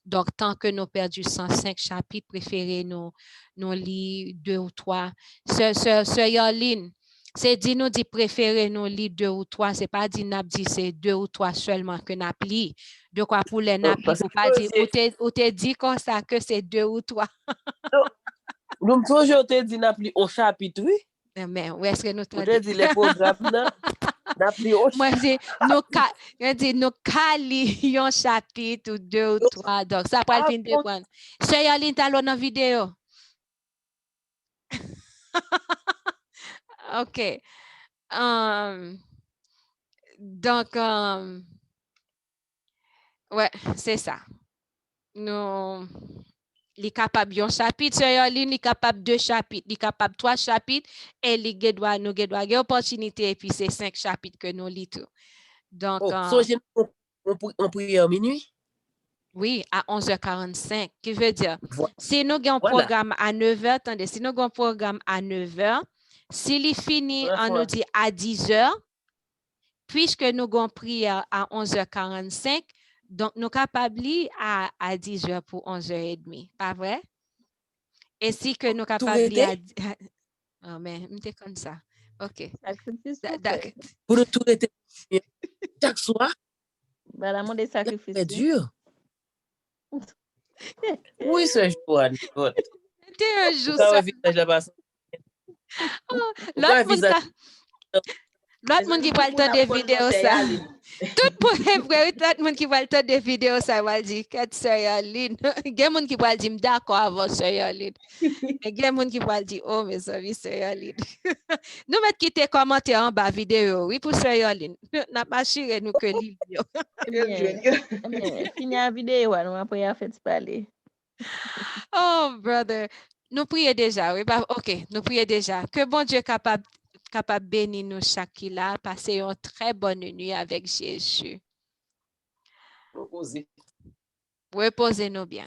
Donc, tant que nous perdu 105 chapitres, préférez nous lire 2 ou 3. Sœur Yoline, c'est dit nous dit préférer nous lire 2 ou 3, c'est pas dit n'a dit c'est 2 ou 3 seulement que n'a lire. De quoi pour les n'a pour pas dire ou te dit comme ça que c'est 2 ou 3. Nous toujours te dit n'a plus au chapitre, oui. Mais où est-ce que nous te dit les programmes là, n'a plus au moi je dis nous cali un chapitre ou 2 ou 3, donc ça va venir dépendre. Sœur Yoline t'as dans vidéo. OK. Donc, ouais, c'est ça. Nous, les capables d'un chapitre, il est capable 2 chapitres, il est capable 3 chapitres, et nous avons une opportunité, et puis c'est 5 chapitres que nous lisons. Donc, on prière minuit? Oui, à 11h45, qui veut dire, si nous avons un Voilà. programme à 9h, attendez, si nous avons un programme à 9h, s'il est fini, on nous dit à 10h, puisque nous avons prière à 11h45, donc nous sommes capables à 10h pour 11h30, pas vrai? Et si que nous sommes capables à... Oh, mais c'est comme ça. OK. Pour le tout été chaque soir. Vraiment des sacrifices. C'est dur. Oui, c'est Joanne. T'es un jour ça. L'autre monde qui va le temps des vidéos, ça. Tout le monde qui va le temps des vidéos, ça va dire que Sœur Yoline. Il y a des gens qui vont dire d'accord avec Sœur Yoline. Il y a des gens qui vont dire oh, mais ça, oui, Sœur Yoline. Nous mettons quitter commentaire en bas vidéo, oui, pour Sœur Yoline. N'a pas assuré nous que l'île. Fini la vidéo, nous après faire parler. Oh, brother. Nous prions déjà, oui. OK, nous prions déjà. Que bon Dieu capable bénir nous chaque là, passer une très bonne nuit avec Jésus. Reposez-nous bien.